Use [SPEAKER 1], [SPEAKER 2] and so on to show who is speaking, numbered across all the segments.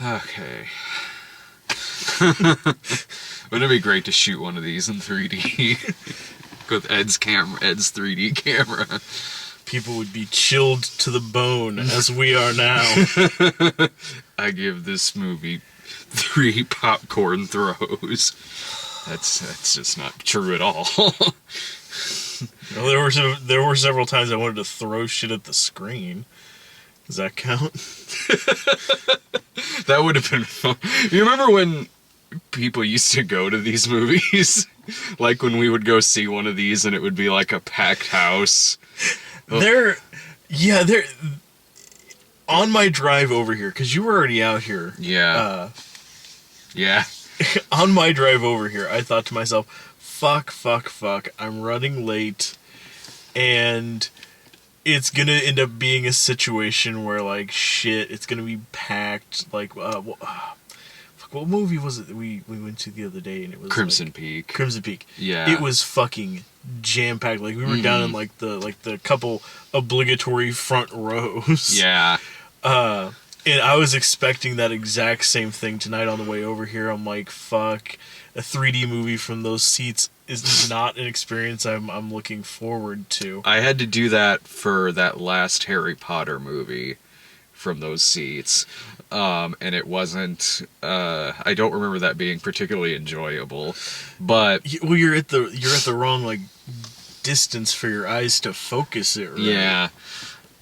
[SPEAKER 1] Okay. Wouldn't it be great to shoot one of these in 3D? With Ed's 3D camera.
[SPEAKER 2] People would be chilled to the bone as we are now.
[SPEAKER 1] I give this movie 3 popcorn throws. That's just not true at all.
[SPEAKER 2] Well, there were several times I wanted to throw shit at the screen. Does that count?
[SPEAKER 1] That would have been fun. You remember when people used to go to these movies? Like when we would go see one of these and it would be like a packed house.
[SPEAKER 2] They're on my drive over here, because you were already out here.
[SPEAKER 1] Yeah. Yeah.
[SPEAKER 2] On my drive over here, I thought to myself, fuck, I'm running late, and it's gonna end up being a situation where, like, shit, it's gonna be packed, like, what movie was it that we went to the other day, and it was
[SPEAKER 1] Crimson Peak.
[SPEAKER 2] Crimson Peak.
[SPEAKER 1] Yeah.
[SPEAKER 2] It was fucking jam-packed, like, we were down in, like, the couple obligatory front rows.
[SPEAKER 1] Yeah.
[SPEAKER 2] And I was expecting that exact same thing tonight on the way over here. I'm like, fuck, a 3D movie from those seats is not an experience I'm looking forward to.
[SPEAKER 1] I had to do that for that last Harry Potter movie from those seats. And it wasn't, I don't remember that being particularly enjoyable, but...
[SPEAKER 2] Well, you're at the wrong, like, distance for your eyes to focus it, right?
[SPEAKER 1] Yeah.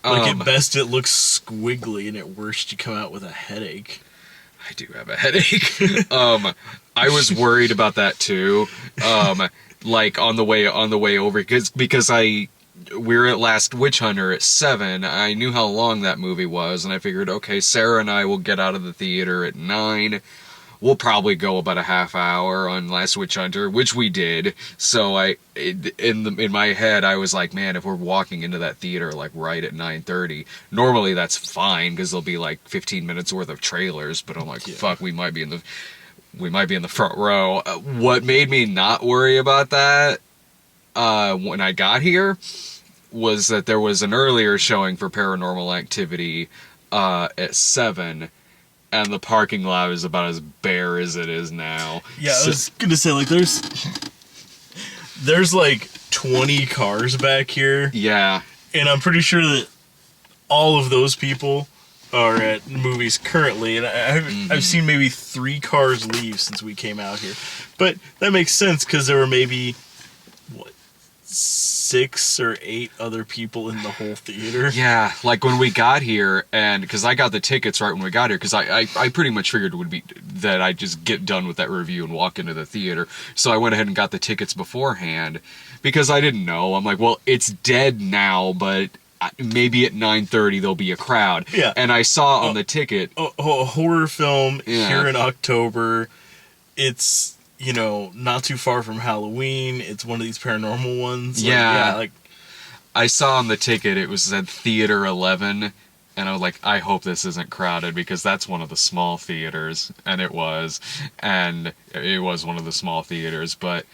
[SPEAKER 2] Like, at best it looks squiggly, and at worst you come out with a headache.
[SPEAKER 1] I do have a headache. I was worried about that too. Like on the way over, because we were at Last Witch Hunter at 7. I knew how long that movie was, and I figured, okay, Sarah and I will get out of the theater at 9. We'll probably go about a half hour on Last Witch Hunter, which we did. So in my head, I was like, man, if we're walking into that theater like right at 9:30, normally that's fine because there'll be like 15 minutes worth of trailers. But I'm like, fuck, we might be in the front row. What made me not worry about that when I got here was that there was an earlier showing for Paranormal Activity at 7. And the parking lot is about as bare as it is now.
[SPEAKER 2] Yeah, I was gonna say, like, there's like 20 cars back here.
[SPEAKER 1] Yeah.
[SPEAKER 2] And I'm pretty sure that all of those people are at movies currently. And I've seen maybe 3 cars leave since we came out here. But that makes sense, because there were maybe, 6 or 8 other people in the whole theater.
[SPEAKER 1] Yeah, like when we got here, and because I got the tickets right when we got here, because I pretty much figured it would be that I'd just get done with that review and walk into the theater. So I went ahead and got the tickets beforehand, because I didn't know. I'm like, well, it's dead now, but maybe at 9:30 there'll be a crowd.
[SPEAKER 2] Yeah.
[SPEAKER 1] And I saw on the ticket...
[SPEAKER 2] A horror film here in October. It's... not too far from Halloween. It's one of these paranormal ones.
[SPEAKER 1] Yeah. I saw on the ticket it said Theater 11, and I was like, I hope this isn't crowded, because that's one of the small theaters, and it was. And it was one of the small theaters, but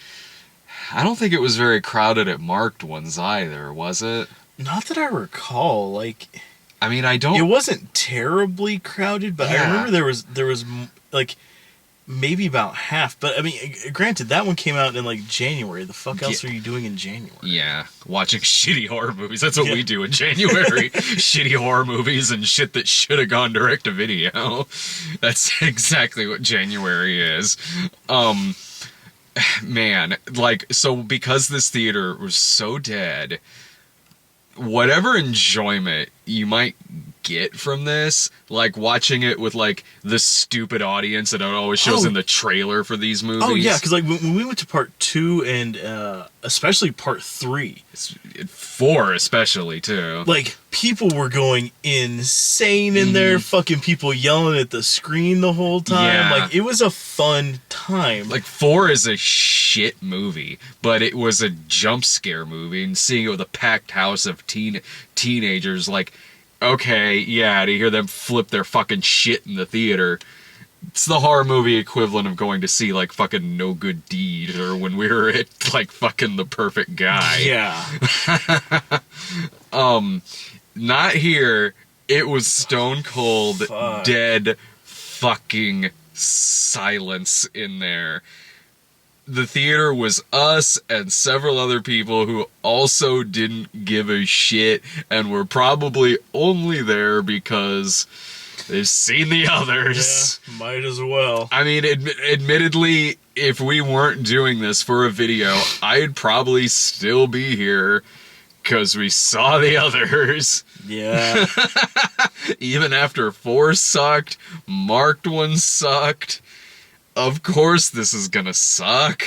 [SPEAKER 1] I don't think it was very crowded at marked ones either, was it?
[SPEAKER 2] Not that I recall. Like,
[SPEAKER 1] I mean, I don't...
[SPEAKER 2] It wasn't terribly crowded, but I remember there was like... maybe about half, but I mean, granted, that one came out in like January. The fuck else are you doing in January?
[SPEAKER 1] Yeah, watching shitty horror movies. That's what we do in January. Shitty horror movies and shit that should have gone direct to video. That's exactly what January is. Man, like, so because this theater was so dead, whatever enjoyment you might get from this, like watching it with like the stupid audience that it always shows in the trailer for these movies.
[SPEAKER 2] Oh yeah, because like when we went to part 2 and especially part 3,
[SPEAKER 1] 4 especially too,
[SPEAKER 2] like people were going insane in there, fucking people yelling at the screen the whole time. Like, it was a fun time.
[SPEAKER 1] Like, 4 is a shit movie, but it was a jump scare movie, and seeing it with a packed house of teenagers, like, okay, yeah, to hear them flip their fucking shit in the theater. It's the horror movie equivalent of going to see, like, fucking No Good Deed, or when we were at, like, fucking The Perfect Guy.
[SPEAKER 2] Yeah.
[SPEAKER 1] Not here. It was stone cold, dead, fucking silence in there. The theater was us and several other people who also didn't give a shit and were probably only there because they've seen the others.
[SPEAKER 2] Yeah, might as well.
[SPEAKER 1] I mean, admittedly, if we weren't doing this for a video, I'd probably still be here because we saw the others.
[SPEAKER 2] Yeah.
[SPEAKER 1] Even after 4 sucked, marked one sucked. Of course this is gonna suck.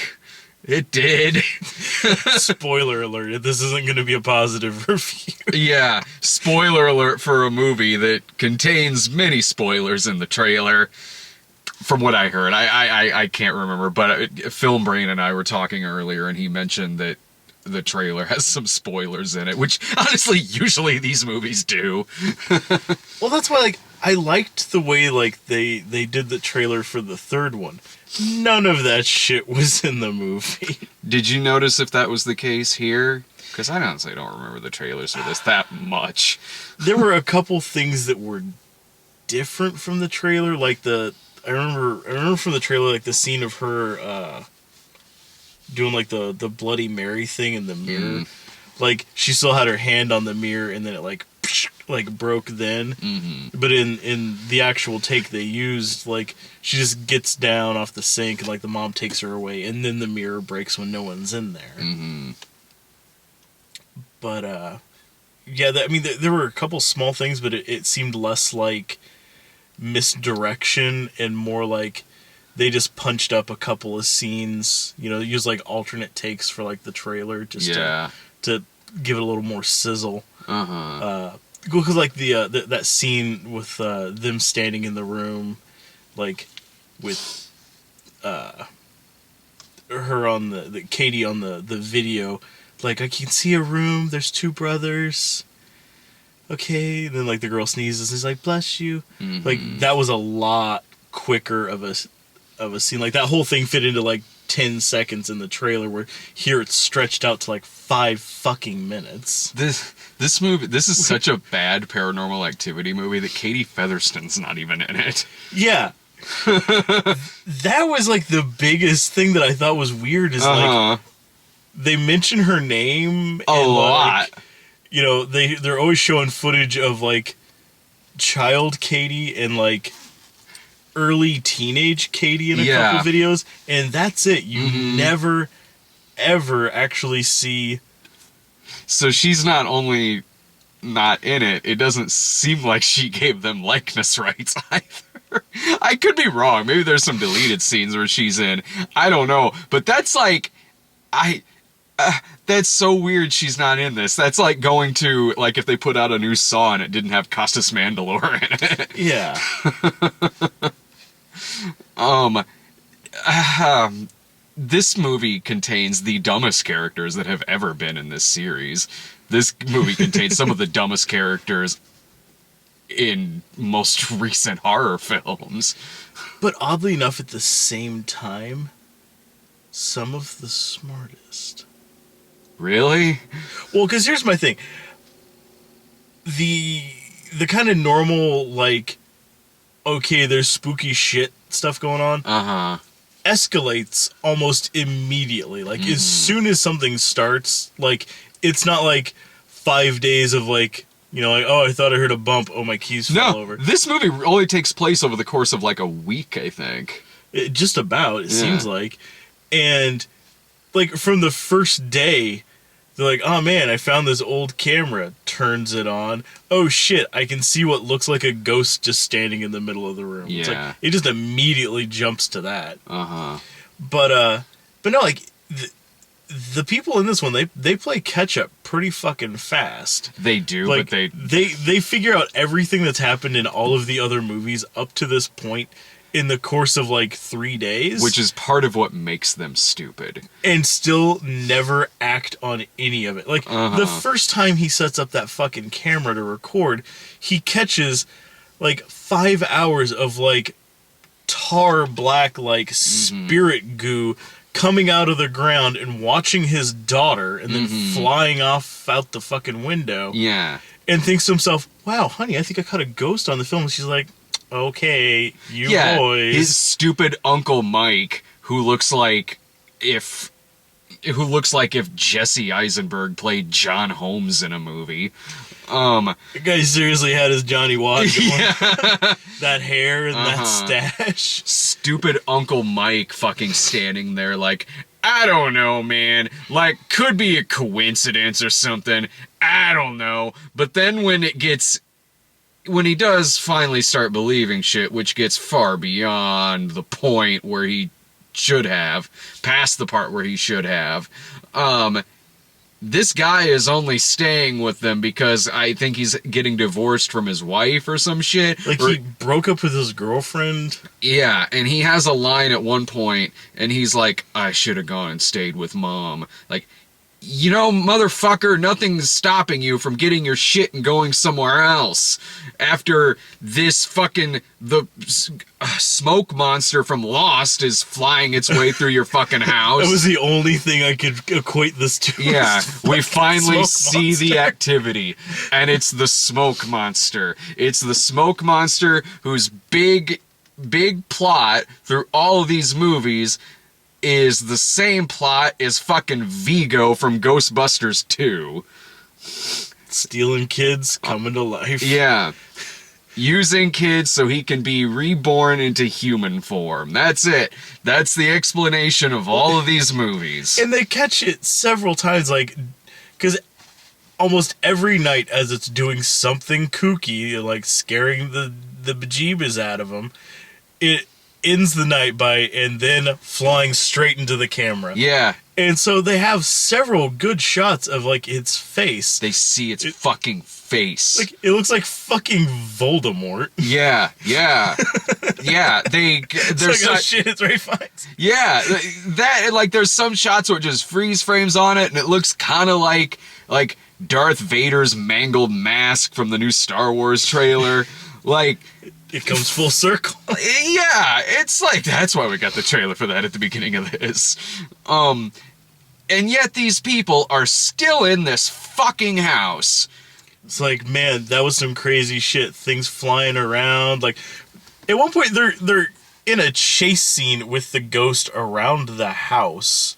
[SPEAKER 1] It did.
[SPEAKER 2] Spoiler alert, this isn't going to be a positive review.
[SPEAKER 1] Yeah, spoiler alert for a movie that contains many spoilers in the trailer. From what I heard, I can't remember, but Film Brain and I were talking earlier, and he mentioned that the trailer has some spoilers in it, which honestly, usually these movies do.
[SPEAKER 2] Well, that's why, like, I liked the way, like, they did the trailer for the third one. None of that shit was in the movie.
[SPEAKER 1] Did you notice if that was the case here? Because I honestly don't remember the trailers for this that much.
[SPEAKER 2] There were a couple things that were different from the trailer, like I remember from the trailer, like, the scene of her, doing, like, the Bloody Mary thing in the mirror. Like, she still had her hand on the mirror, and then it, like broke then. But in the actual take they used, like, she just gets down off the sink, and, like, the mom takes her away, and then the mirror breaks when no one's in there. But, yeah, I mean, there were a couple small things, but it seemed less like misdirection and more like they just punched up a couple of scenes, you know, used, like, alternate takes for, like, the trailer just to give it a little more sizzle. Because, like, that scene with them standing in the room, like, with her on the Katie on the video, like, I can see a room, there's 2 brothers, okay, and then, like, the girl sneezes, and he's like, bless you. Like, that was a lot quicker of a scene. Like, that whole thing fit into, like, 10 seconds in the trailer, where here it's stretched out to, like, 5 fucking minutes.
[SPEAKER 1] This movie, this is such a bad Paranormal Activity movie that Katie Featherston's not even in it.
[SPEAKER 2] Yeah. That was, like, the biggest thing that I thought was weird is, like, they mention her name
[SPEAKER 1] a lot.
[SPEAKER 2] Like, you know, they're always showing footage of, like, child Katie and, like, early teenage Katie in a couple videos, and that's it. You never, ever actually see.
[SPEAKER 1] So she's not only not in it, it doesn't seem like she gave them likeness rights either. I could be wrong. Maybe there's some deleted scenes where she's in. I don't know. But that's like, that's so weird she's not in this. That's like going to, like, if they put out a new Saw and it didn't have Costas Mandylor in it.
[SPEAKER 2] Yeah.
[SPEAKER 1] This movie contains the dumbest characters that have ever been in this series. This movie contains some of the dumbest characters in most recent horror films.
[SPEAKER 2] But oddly enough, at the same time, some of the smartest.
[SPEAKER 1] Really?
[SPEAKER 2] Well, because here's my thing. The kind of normal, like, okay, there's spooky shit stuff going on, escalates almost immediately. Like, as soon as something starts, like, it's not like 5 days of, like, you know, like, oh, I thought I heard a bump, oh, my keys fell over.
[SPEAKER 1] This movie only takes place over the course of, like, a week, I think.
[SPEAKER 2] Just about, it seems like. And, like, from the first day, they're like, oh man, I found this old camera. Turns it on. Oh shit, I can see what looks like a ghost just standing in the middle of the room.
[SPEAKER 1] Yeah.
[SPEAKER 2] It's like, it just immediately jumps to that. But no, like, the people in this one, they play catch up pretty fucking fast.
[SPEAKER 1] They do,
[SPEAKER 2] like,
[SPEAKER 1] but
[SPEAKER 2] they figure out everything that's happened in all of the other movies up to this point in the course of, like, 3 days.
[SPEAKER 1] Which is part of what makes them stupid.
[SPEAKER 2] And still never act on any of it. Like, the first time he sets up that fucking camera to record, he catches, like, 5 hours of, like, tar black, like, spirit goo coming out of the ground and watching his daughter and then flying off out the fucking window.
[SPEAKER 1] Yeah.
[SPEAKER 2] And thinks to himself, wow, honey, I think I caught a ghost on the film. And she's like, okay, you
[SPEAKER 1] Yeah,
[SPEAKER 2] boys.
[SPEAKER 1] his stupid Uncle Mike, who looks like if Jesse Eisenberg played John Holmes in a movie.
[SPEAKER 2] The guy seriously had his Johnny Watt going.
[SPEAKER 1] Yeah.
[SPEAKER 2] That hair and that stash.
[SPEAKER 1] Stupid Uncle Mike fucking standing there like, I don't know, man. Like, could be a coincidence or something. I don't know. But then when he does finally start believing shit, which gets far beyond the point where he should have, past the part where he should have, this guy is only staying with them because I think he's getting divorced from his wife or some shit.
[SPEAKER 2] Like, he broke up with his girlfriend.
[SPEAKER 1] Yeah, and he has a line at one point, and he's like, I should have gone and stayed with Mom. Like, you know, motherfucker, nothing's stopping you from getting your shit and going somewhere else. After this fucking, the smoke monster from Lost is flying its way through your fucking house.
[SPEAKER 2] That was the only thing I could equate this to.
[SPEAKER 1] Yeah, we finally see
[SPEAKER 2] monster.
[SPEAKER 1] the activity, and it's the smoke monster. It's the smoke monster whose big plot through all of these movies is the same plot as fucking Vigo from Ghostbusters 2.
[SPEAKER 2] Stealing kids, coming to life.
[SPEAKER 1] Yeah. Using kids so he can be reborn into human form. That's it. That's the explanation of all of these movies.
[SPEAKER 2] And they catch it several times, like, because almost every night as it's doing something kooky, like scaring the bejeebus out of them, it ends the night by, and then flying straight into the camera.
[SPEAKER 1] Yeah.
[SPEAKER 2] And so they have several good shots of, like, its face.
[SPEAKER 1] They see its fucking face.
[SPEAKER 2] Like, it looks like fucking Voldemort.
[SPEAKER 1] Yeah. Yeah. There's
[SPEAKER 2] like, oh shit, it's Ray Fiennes.
[SPEAKER 1] Yeah, that, like, there's some shots where it just freeze frames on it, and it looks kind of like Darth Vader's mangled mask from the new Star Wars trailer. Like,
[SPEAKER 2] it comes full circle.
[SPEAKER 1] Yeah, it's like, that's why we got the trailer for that at the beginning of this. And yet these people are still in this fucking house.
[SPEAKER 2] It's like, man, that was some crazy shit. Things flying around. Like, at one point, they're in a chase scene with the ghost around the house,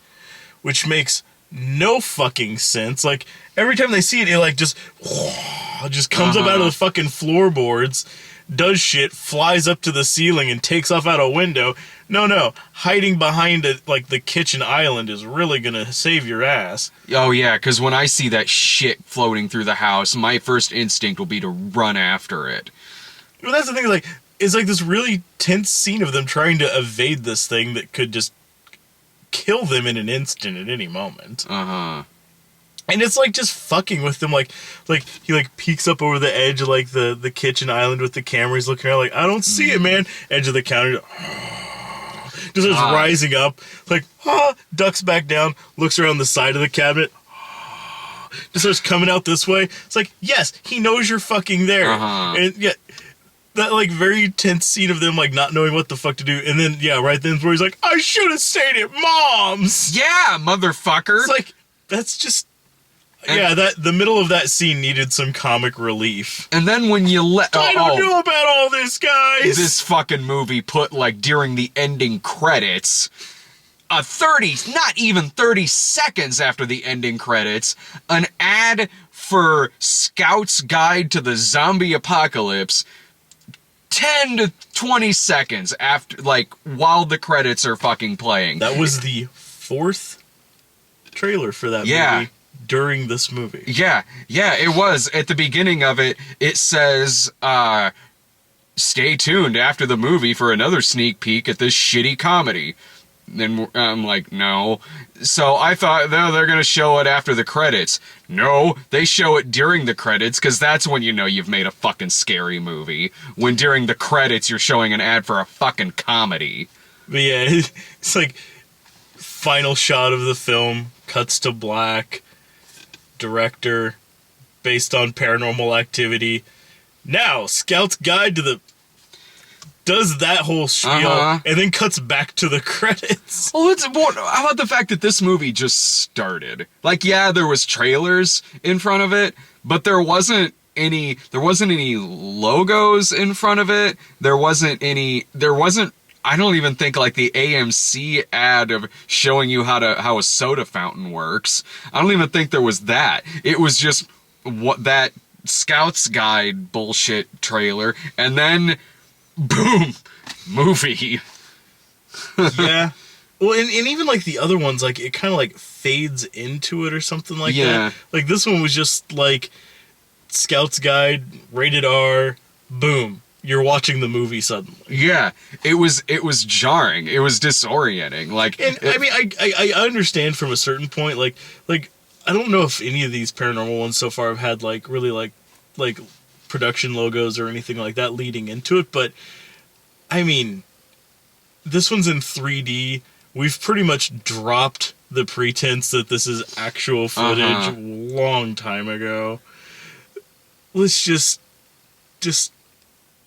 [SPEAKER 2] which makes no fucking sense. Like, every time they see it, it like just comes up out of the fucking floorboards, does shit, flies up to the ceiling, and takes off out a window. No, hiding behind it, like the kitchen island, is really gonna save your ass.
[SPEAKER 1] Oh yeah, because when I see that shit floating through the house, my first instinct will be to run after it.
[SPEAKER 2] Well, that's the thing, like, it's like this really tense scene of them trying to evade this thing that could just kill them in an instant at any moment. And it's like just fucking with them, like he like peeks up over the edge of like the kitchen island with the camera. He's looking around like, I don't see it, man. Edge of the counter, just starts rising up, like ducks back down, looks around the side of the cabinet, just starts coming out this way. It's like, yes, he knows you're fucking there, and yeah. That, like, very tense scene of them, like, not knowing what the fuck to do. And then, yeah, right then where he's like, I should have stayed at Mom's!
[SPEAKER 1] Yeah, motherfucker!
[SPEAKER 2] It's like, that's just... yeah, the middle of that scene needed some comic relief.
[SPEAKER 1] And then when you let...
[SPEAKER 2] I don't know about all this, guys!
[SPEAKER 1] This fucking movie put, like, during the ending credits... not even 30 seconds after the ending credits, an ad for Scout's Guide to the Zombie Apocalypse... 10 to 20 seconds after, like, while the credits are fucking playing.
[SPEAKER 2] That was the fourth trailer for that movie during this movie.
[SPEAKER 1] Yeah, it was. At the beginning of it, it says, stay tuned after the movie for another sneak peek at this shitty comedy. And I'm like, no. So I thought, no, they're going to show it after the credits. No, they show it during the credits, because that's when you know you've made a fucking scary movie. When during the credits you're showing an ad for a fucking comedy.
[SPEAKER 2] But yeah, it's like, final shot of the film, cuts to black, director, based on Paranormal Activity. Now, Scout's Guide to the... does that whole spiel, and then cuts back to the credits.
[SPEAKER 1] Well, how about the fact that this movie just started? Like, yeah, there was trailers in front of it, but there wasn't any logos in front of it. There wasn't I don't even think like the AMC ad of showing you how a soda fountain works. I don't even think there was that. It was just what that Scouts Guide bullshit trailer, and then boom, movie.
[SPEAKER 2] Yeah. Well, and even like the other ones, like it kind of like fades into it or something like that. Like this one was just like Scouts Guide, rated R, boom. You're watching the movie suddenly.
[SPEAKER 1] Yeah, it was jarring. It was disorienting. Like,
[SPEAKER 2] and I mean, I understand from a certain point. Like I don't know if any of these paranormal ones so far have had like really like production logos or anything like that leading into it. But I mean, this one's in 3D. We've pretty much dropped the pretense that this is actual footage long time ago. Let's just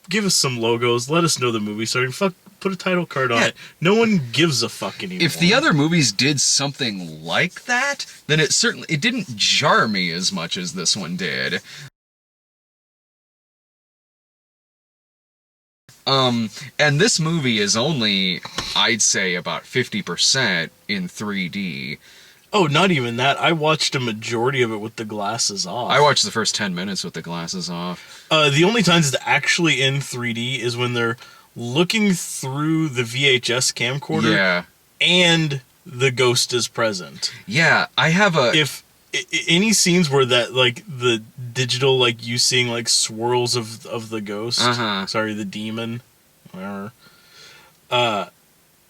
[SPEAKER 2] give us some logos. Let us know the movie starting. Fuck, put a title card on it. No one gives a fuck anymore.
[SPEAKER 1] If the other movies did something like that, then it didn't jar me as much as this one did. And this movie is only, I'd say, about 50% in 3D.
[SPEAKER 2] Oh, not even that. I watched a majority of it with the glasses off.
[SPEAKER 1] I watched the first 10 minutes with the glasses off.
[SPEAKER 2] The only times it's actually in 3D is when they're looking through the VHS camcorder.
[SPEAKER 1] Yeah.
[SPEAKER 2] And the ghost is present.
[SPEAKER 1] Yeah, I have a...
[SPEAKER 2] If any scenes where that, like, the digital, like, you seeing, like, swirls of the ghost. Sorry, the demon. Whatever.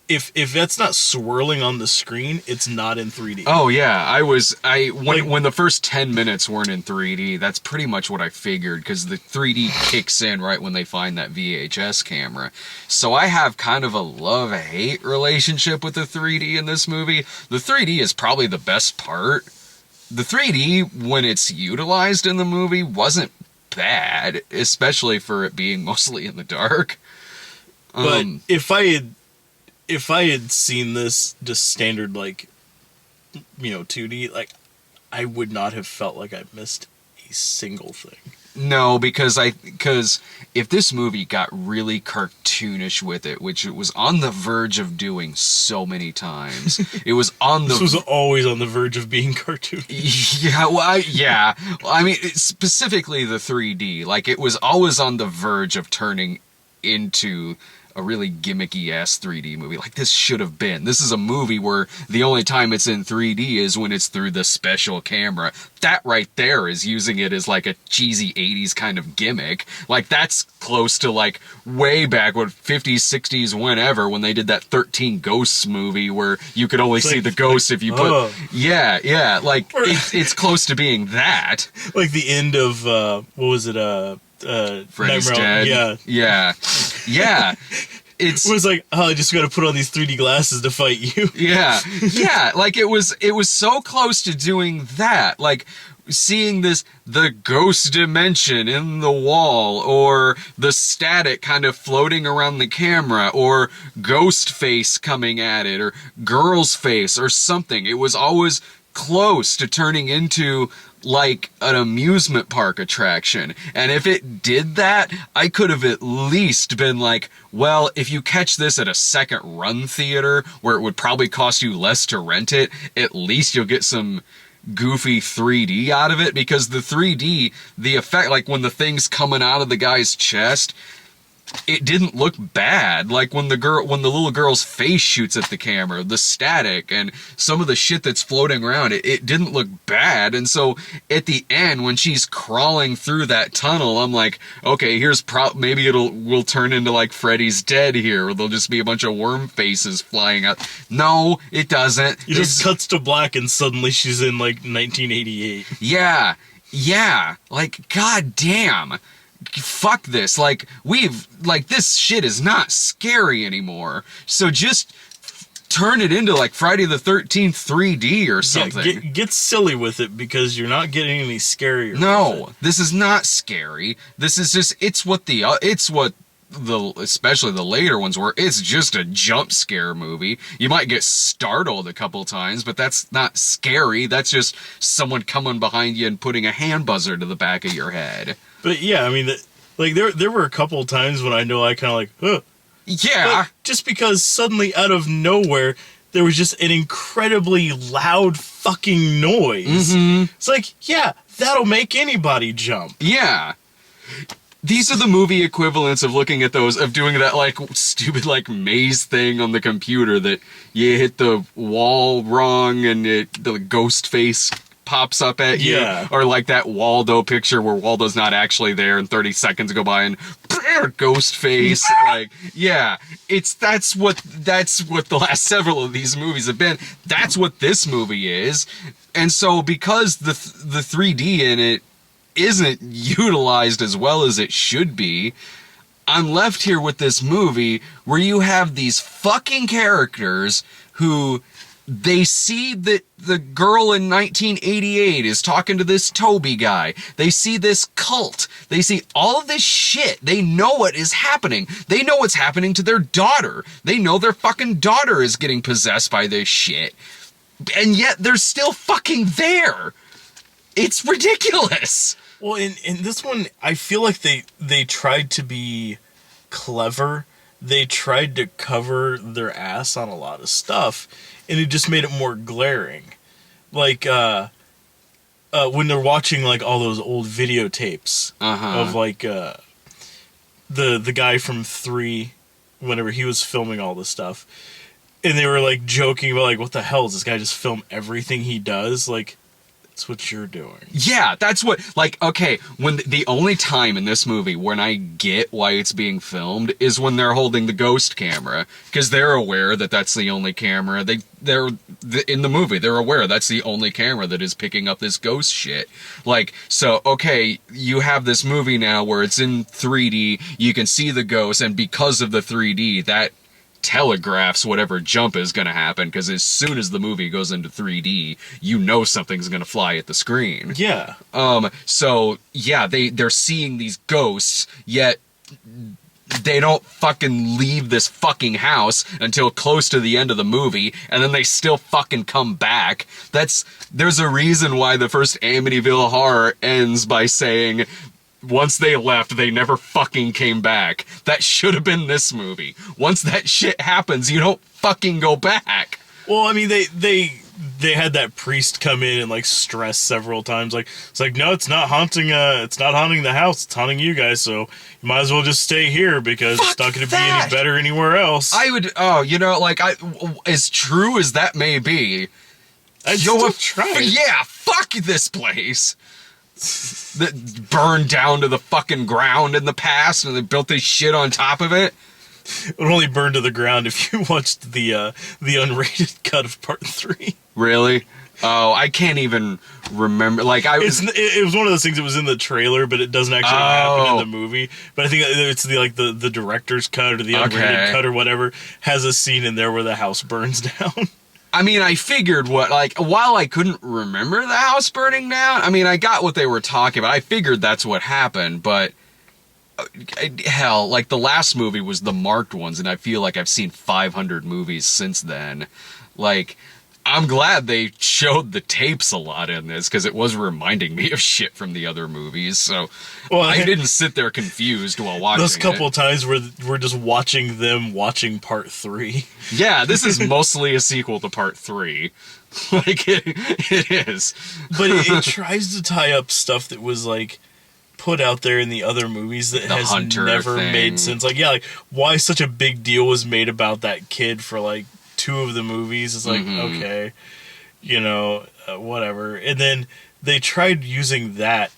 [SPEAKER 2] If that's not swirling on the screen, it's not in 3D.
[SPEAKER 1] Oh yeah, when the first 10 minutes weren't in 3D, that's pretty much what I figured, because the 3D kicks in right when they find that VHS camera. So I have kind of a love-hate relationship with the 3D in this movie. The 3D is probably the best part. The 3D, when it's utilized in the movie, wasn't bad, especially for it being mostly in the dark.
[SPEAKER 2] But if I had seen this just standard, like, 2D, like, I would not have felt like I missed a single thing.
[SPEAKER 1] No, because if this movie got really cartoonish with it, which it was on the verge of doing so many times, it was on the...
[SPEAKER 2] This was always on the verge of being cartoonish.
[SPEAKER 1] Yeah, well, I mean, specifically the 3D, like, it was always on the verge of turning into a really gimmicky-ass 3D movie. Like, this should have been. This is a movie where the only time it's in 3D is when it's through the special camera. That right there is using it as, like, a cheesy 80s kind of gimmick. Like, that's close to, like, way back, what, 50s, 60s, whenever, when they did that 13 Ghosts movie where you could only see the ghosts if you put... Yeah, like, it's close to being that.
[SPEAKER 2] Like the end of, what was it,
[SPEAKER 1] Freddy's Dead. Yeah. It
[SPEAKER 2] was like, I just gotta put on these 3D glasses to fight you.
[SPEAKER 1] Yeah, like it was so close to doing that, like seeing the ghost dimension in the wall, or the static kind of floating around the camera, or ghost face coming at it, or girl's face, or something. It was always close to turning into like an amusement park attraction. And if it did that, I could have at least been like, well, if you catch this at a second run theater where it would probably cost you less to rent it, at least you'll get some goofy 3D out of it, because the 3D, the effect, like when the thing's coming out of the guy's chest, it didn't look bad. Like when the little girl's face shoots at the camera, the static and some of the shit that's floating around, it didn't look bad. And so at the end, when she's crawling through that tunnel, I'm like, okay, here's maybe we'll turn into like Freddy's Dead here, or there'll just be a bunch of worm faces flying out. No, it doesn't.
[SPEAKER 2] It just cuts to black and suddenly she's in like 1988.
[SPEAKER 1] Yeah, like goddamn. Fuck this. Like, this shit is not scary anymore. So just turn it into like Friday the 13th 3D or something.
[SPEAKER 2] Yeah, get silly with it, because you're not getting any scarier.
[SPEAKER 1] No, this is not scary. This is just, it's what especially the later ones where it's just a jump scare movie. You might get startled a couple times, but that's not scary. That's just someone coming behind you and putting a hand buzzer to the back of your head.
[SPEAKER 2] But yeah, I mean, like there were a couple of times when I know I kind of like, huh.
[SPEAKER 1] Yeah.
[SPEAKER 2] But just because suddenly out of nowhere there was just an incredibly loud fucking noise.
[SPEAKER 1] Mm-hmm.
[SPEAKER 2] It's like, yeah, that'll make anybody jump.
[SPEAKER 1] Yeah. These are the movie equivalents of looking at those, of doing that, like, stupid, like, maze thing on the computer that you hit the wall wrong and the ghost face pops up at you.
[SPEAKER 2] Yeah.
[SPEAKER 1] Or like that Waldo picture where Waldo's not actually there and 30 seconds go by and ghost face. Like, yeah. That's what the last several of these movies have been. That's what this movie is. And so because the 3D in it isn't utilized as well as it should be, I'm left here with this movie where you have these fucking characters who they see that the girl in 1988 is talking to this Toby guy. They see this cult. They see all of this shit. They know what is happening. They know what's happening to their daughter. They know their fucking daughter is getting possessed by this shit. And yet they're still fucking there. It's ridiculous.
[SPEAKER 2] Well, in this one, I feel like they tried to be clever. They tried to cover their ass on a lot of stuff, and it just made it more glaring. Like, when they're watching, like, all those old videotapes of, like, the guy from 3, whenever he was filming all this stuff, and they were, like, joking about, like, what the hell, does this guy just film everything he does? Like, that's what you're doing.
[SPEAKER 1] Yeah, that's what, like, okay, when the only time in this movie when I get why it's being filmed is when they're holding the ghost camera, because they're aware that that's the only camera, they're in the movie, they're aware that's the only camera that is picking up this ghost shit. Like, so, okay, you have this movie now where it's in 3D, you can see the ghost, and because of the 3D, that telegraphs whatever jump is going to happen, because as soon as the movie goes into 3D, you know something's going to fly at the screen.
[SPEAKER 2] Yeah.
[SPEAKER 1] So yeah, they're seeing these ghosts, yet they don't fucking leave this fucking house until close to the end of the movie, and then they still fucking come back. There's a reason why the first Amityville Horror ends by saying, once they left, they never fucking came back. That should have been this movie. Once that shit happens, you don't fucking go back.
[SPEAKER 2] Well, I mean, they had that priest come in and, like, stress several times, like, it's like, no, it's not haunting the house, it's haunting you guys, so you might as well just stay here, because it's not going to be any better anywhere else.
[SPEAKER 1] As true as that may be,
[SPEAKER 2] I'd still try.
[SPEAKER 1] Yeah, fuck this place. That burned down to the fucking ground in the past, and they built this shit on top of it.
[SPEAKER 2] It would only burn to the ground if you watched the unrated cut of part 3.
[SPEAKER 1] Really? Oh, I can't even remember. Like,
[SPEAKER 2] it was one of those things that was in the trailer, but it doesn't actually happen in the movie. But I think it's the director's cut or the unrated cut or whatever has a scene in there where the house burns down.
[SPEAKER 1] I mean, I figured while I couldn't remember the house burning down, I mean, I got what they were talking about. I figured that's what happened, but hell, like, the last movie was the marked ones, and I feel like I've seen 500 movies since then. Like, I'm glad they showed the tapes a lot in this, because it was reminding me of shit from the other movies, so I didn't sit there confused while watching
[SPEAKER 2] those couple of times where we're just watching them watching part 3.
[SPEAKER 1] Yeah, this is mostly a sequel to part 3. Like, it is.
[SPEAKER 2] But it tries to tie up stuff that was, like, put out there in the other movies that has never made sense. Like, yeah, like, why such a big deal was made about that kid for, like, 2 of the movies. It's like, okay, you know, whatever. And then they tried using that.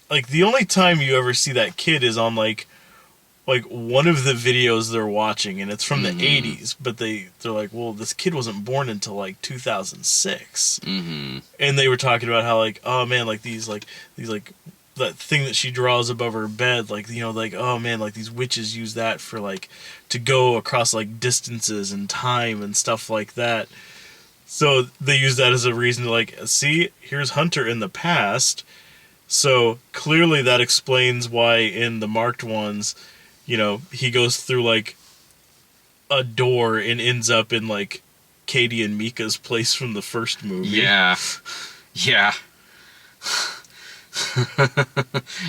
[SPEAKER 2] Like, the only time you ever see that kid is on, like one of the videos they're watching, and it's from the 80s, but they're like, well, this kid wasn't born until, like, 2006. And they were talking about how, like, oh man, like these that thing that she draws above her bed, like, you know, like, oh man, like, these witches use that for, like, to go across, like, distances and time and stuff like that. So they use that as a reason to, like, see, here's Hunter in the past. So clearly that explains why in the marked ones you know, he goes through like a door and ends up in like Katie and Mika's place from the first movie.
[SPEAKER 1] Yeah. Yeah.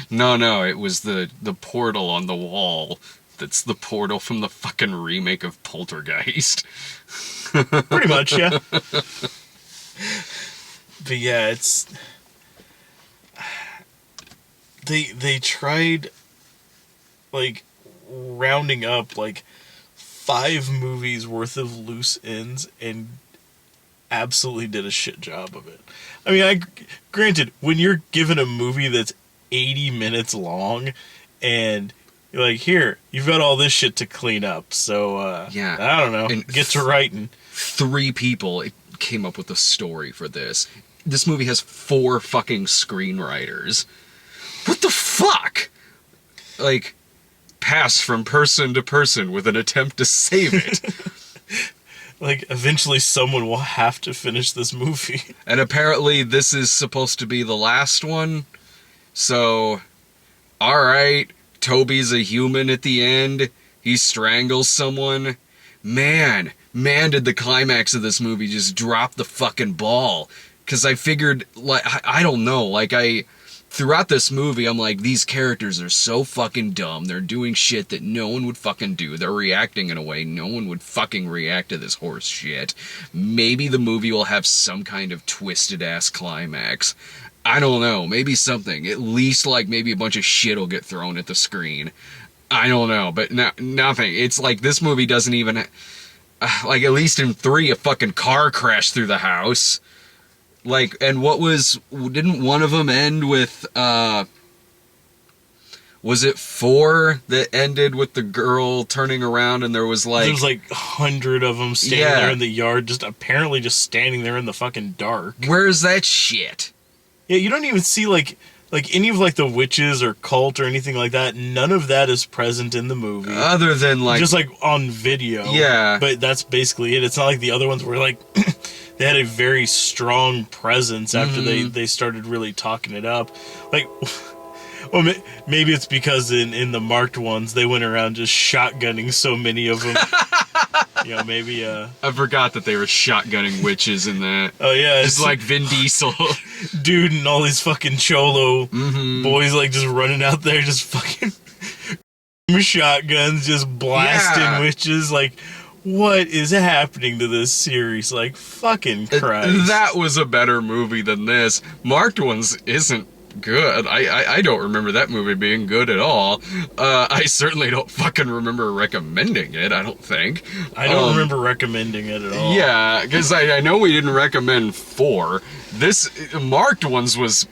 [SPEAKER 1] No, it was the portal on the wall. That's the portal from the fucking remake of Poltergeist.
[SPEAKER 2] Pretty much, yeah. But yeah, it's... They tried, like, rounding up, like, 5 movies worth of loose ends and absolutely did a shit job of it. I mean, granted, when you're given a movie that's 80 minutes long and you're like, here, you've got all this shit to clean up, so,
[SPEAKER 1] yeah.
[SPEAKER 2] I don't know,
[SPEAKER 1] And
[SPEAKER 2] get to writing.
[SPEAKER 1] 3 people came up with a story for this. This movie has 4 fucking screenwriters. What the fuck? Like, pass from person to person with an attempt to save it.
[SPEAKER 2] Like, eventually someone will have to finish this movie.
[SPEAKER 1] And apparently this is supposed to be the last one. So, alright, Toby's a human at the end. He strangles someone. Man, did the climax of this movie just drop the fucking ball. Because I figured, like, I don't know, like, throughout this movie, I'm like, these characters are so fucking dumb. They're doing shit that no one would fucking do. They're reacting in a way no one would fucking react to this horse shit. Maybe the movie will have some kind of twisted-ass climax. I don't know. Maybe something. At least, like, maybe a bunch of shit will get thrown at the screen. I don't know, but nothing. It's like, this movie doesn't even... like, at least in 3, a fucking car crashed through the house. Like, and didn't one of them end with, was it 4 that ended with the girl turning around and there was like...
[SPEAKER 2] There's like 100 of them standing there in the yard, apparently just standing there in the fucking dark.
[SPEAKER 1] Where's that shit?
[SPEAKER 2] Yeah, you don't even see like any of like the witches or cult or anything like that. None of that is present in the movie.
[SPEAKER 1] Other than like...
[SPEAKER 2] Just like on video.
[SPEAKER 1] Yeah.
[SPEAKER 2] But that's basically it. It's not like the other ones where like... They had a very strong presence after they started really talking it up. Like, well, maybe it's because in the marked ones, they went around just shotgunning so many of them. You know, maybe... I
[SPEAKER 1] forgot that they were shotgunning witches in that.
[SPEAKER 2] Oh, yeah.
[SPEAKER 1] It's like Vin Diesel.
[SPEAKER 2] Dude and all these fucking cholo boys, like, just running out there, just fucking... shotguns, just blasting witches, like... What is happening to this series? Like, fucking Christ.
[SPEAKER 1] That was a better movie than this. Marked Ones isn't good. I don't remember that movie being good at all. I certainly don't fucking remember recommending it, I don't think.
[SPEAKER 2] I don't remember recommending it at all.
[SPEAKER 1] Yeah, because I know we didn't recommend 4. This, Marked Ones was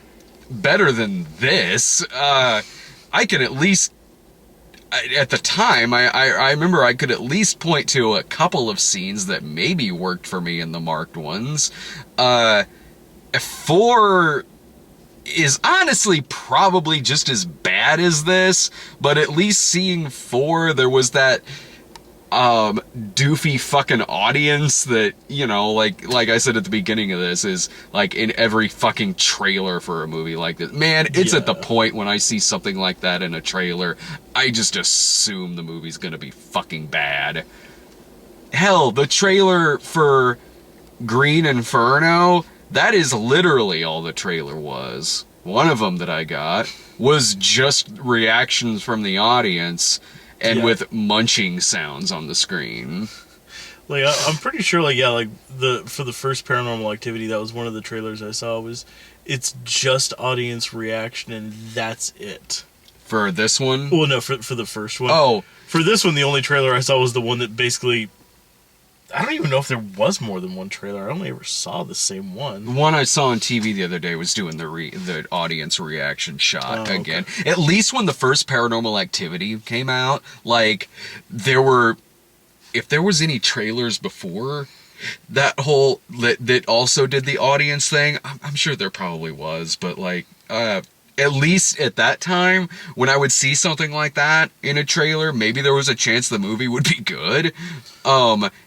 [SPEAKER 1] better than this. I can at least... At the time, I remember I could at least point to a couple of scenes that maybe worked for me in the marked ones. 4 is honestly probably just as bad as this, but at least seeing 4, there was that doofy fucking audience that, you know, like I said at the beginning of this, is like in every fucking trailer for a movie like this. Man, it's at the point when I see something like that in a trailer, I just assume the movie's gonna be fucking bad. Hell, the trailer for Green Inferno, that is literally all the trailer was. One of them that I got was just reactions from the audience and with munching sounds on the screen.
[SPEAKER 2] Like, I'm pretty sure, like, yeah, like, for the first Paranormal Activity, that was one of the trailers I saw, it's just audience reaction, and that's it.
[SPEAKER 1] For this one?
[SPEAKER 2] Well, no, for the first one.
[SPEAKER 1] Oh.
[SPEAKER 2] For this one, the only trailer I saw was the one that basically... I don't even know if there was more than one trailer. I only ever saw the same one.
[SPEAKER 1] The one I saw on TV the other day was doing the audience reaction shot again. Okay. At least when the first Paranormal Activity came out, like, if there was any trailers before that also did the audience thing, I'm sure there probably was, but like, at least at that time, when I would see something like that in a trailer, maybe there was a chance the movie would be good.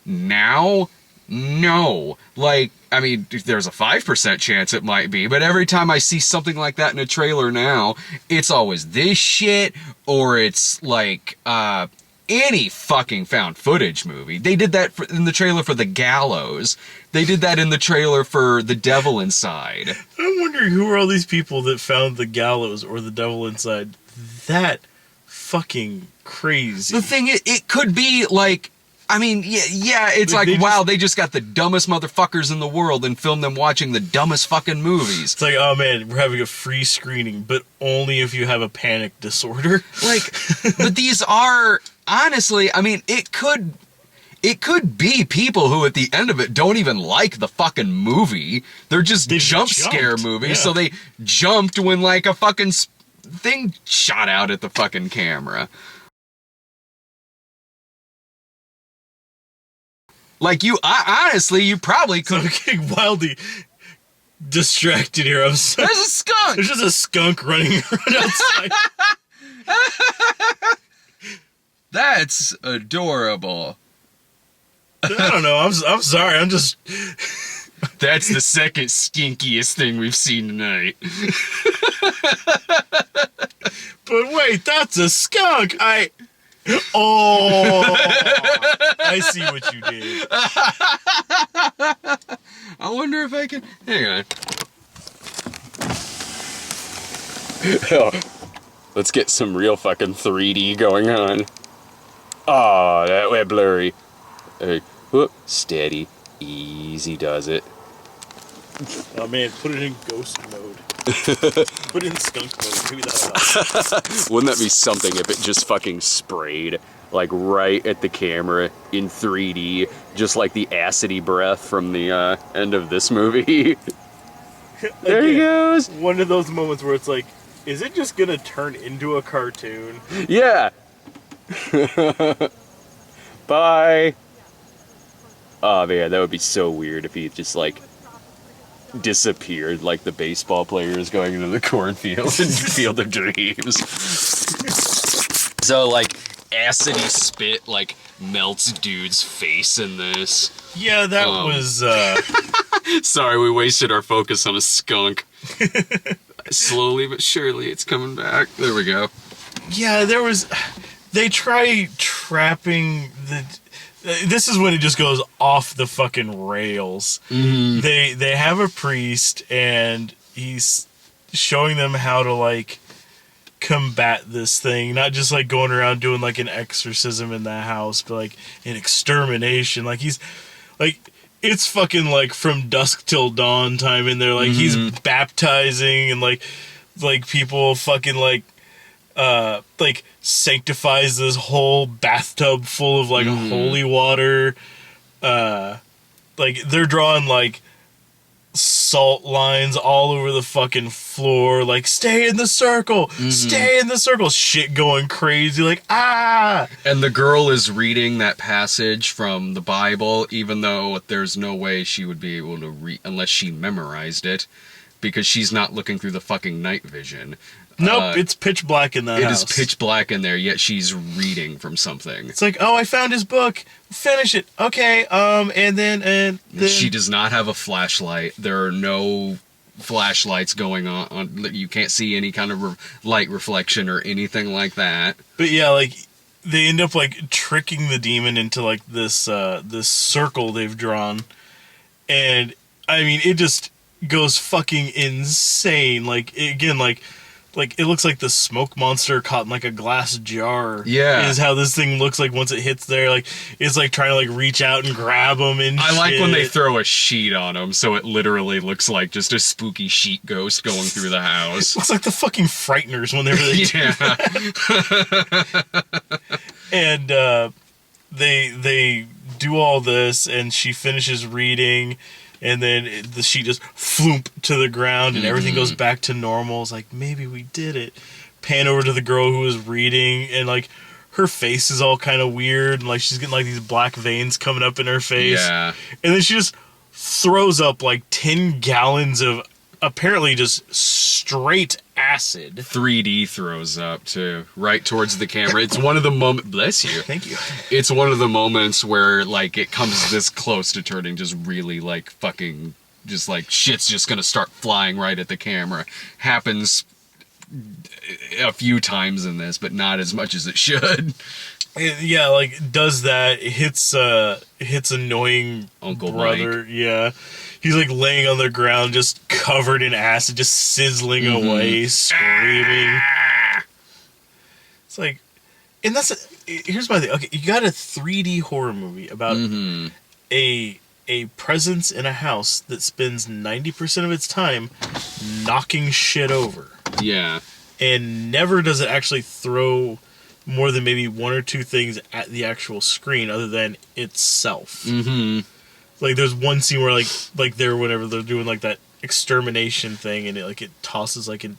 [SPEAKER 1] Now, No. Like, I mean, there's a 5% chance it might be, but every time I see something like that in a trailer now, it's always this shit, or it's like, any fucking found footage movie. They did that in the trailer for The Gallows. They did that in the trailer for The Devil Inside.
[SPEAKER 2] I'm wondering who are all these people that found The Gallows or The Devil Inside that fucking crazy.
[SPEAKER 1] The thing is, it could be like, I mean, yeah, it's like, wow, they just got the dumbest motherfuckers in the world and filmed them watching the dumbest fucking movies.
[SPEAKER 2] It's like, oh man, we're having a free screening, but only if you have a panic disorder.
[SPEAKER 1] Like, but these are, honestly, I mean, it could be people who at the end of it don't even like the fucking movie. They're just jump scare movies, yeah. So they jumped when like a fucking thing shot out at the fucking camera. Like, honestly, you probably could.
[SPEAKER 2] I'm getting wildly distracted here. I'm sorry.
[SPEAKER 1] There's a skunk!
[SPEAKER 2] There's just a skunk running around outside.
[SPEAKER 1] That's adorable.
[SPEAKER 2] I don't know. I'm sorry. I'm just...
[SPEAKER 1] That's the second skinkiest thing we've seen tonight.
[SPEAKER 2] But wait, that's a skunk! Oh, I see what you did.
[SPEAKER 1] I wonder if I can... Hang on. Let's get some real fucking 3D going on. Oh, that way blurry. Whoop, steady. Easy does it.
[SPEAKER 2] Oh man, put it in ghost mode. Put it in skunk mode. Maybe that'll...
[SPEAKER 1] Wouldn't that be something if it just fucking sprayed, like, right at the camera in 3D, just like the acidy breath from the end of this movie? There he goes!
[SPEAKER 2] One of those moments where it's like, is it just gonna turn into a cartoon?
[SPEAKER 1] Yeah! Bye! Oh man, that would be so weird if he just, like, disappeared like the baseball players going into the cornfield and Field of Dreams. So, like, acidy spit, like, melts dude's face in this.
[SPEAKER 2] Yeah, that was,
[SPEAKER 1] Sorry, we wasted our focus on a skunk. Slowly but surely, it's coming back. There we go.
[SPEAKER 2] Yeah, they try trapping this is when it just goes off the fucking rails.
[SPEAKER 1] Mm-hmm.
[SPEAKER 2] They have a priest, and he's showing them how to, like, combat this thing. Not just, like, going around doing, like, an exorcism in the house, but, like, an extermination. Like, he's, like, it's fucking, like, from dusk till dawn time in there. Like, he's baptizing, and, like, people fucking, like, sanctifies this whole bathtub full of, like, holy water. Like, they're drawing, like, salt lines all over the fucking floor. Like, stay in the circle! Stay in the circle! Shit going crazy. Like, ah!
[SPEAKER 1] And the girl is reading that passage from the Bible, even though there's no way she would be able to read unless she memorized it, because she's not looking through the fucking night vision.
[SPEAKER 2] Nope, it's pitch black in that house.
[SPEAKER 1] It is pitch black in there, yet she's reading from something.
[SPEAKER 2] It's like, oh, I found his book. Finish it. Okay, and then...
[SPEAKER 1] She does not have a flashlight. There are no flashlights going on. You can't see any kind of light reflection or anything like that.
[SPEAKER 2] But yeah, like, they end up, like, tricking the demon into, like, this circle they've drawn. And, I mean, it just goes fucking insane. Like, again, like, it looks like the smoke monster caught in, like, a glass jar.
[SPEAKER 1] Yeah.
[SPEAKER 2] Is how this thing looks like once it hits there. Like, it's, like, trying to, like, reach out and grab them and
[SPEAKER 1] I like when they throw a sheet on them, so it literally looks like just a spooky sheet ghost going through the house.
[SPEAKER 2] Looks like the fucking Frighteners whenever they do that. And, they do all this, and she finishes reading, and then the sheet just floomp to the ground, and everything goes back to normal. It's like, maybe we did it. Pan over to the girl who was reading, and, like, her face is all kind of weird, and, like, she's getting, like, these black veins coming up in her face.
[SPEAKER 1] Yeah.
[SPEAKER 2] And then she just throws up, like, 10 gallons of apparently just straight acid.
[SPEAKER 1] 3D throws up too, right towards the camera. It's one of the moments. Bless you.
[SPEAKER 2] Thank you.
[SPEAKER 1] It's one of the moments where like it comes this close to turning just really like fucking just like shit's just gonna start flying right at the camera. Happens a few times in this, but not as much as it should.
[SPEAKER 2] Yeah, like does that, hits annoying
[SPEAKER 1] Uncle
[SPEAKER 2] brother.
[SPEAKER 1] Mike.
[SPEAKER 2] Yeah, he's like laying on the ground, just covered in acid, just sizzling away, screaming. It's like, and here's my thing. Okay, you got a 3D horror movie about a presence in a house that spends 90% of its time knocking shit over.
[SPEAKER 1] Yeah.
[SPEAKER 2] And never does it actually throw more than maybe one or two things at the actual screen other than itself.
[SPEAKER 1] Mm-hmm.
[SPEAKER 2] Like there's one scene where like they're whenever they're doing like that extermination thing and it tosses like an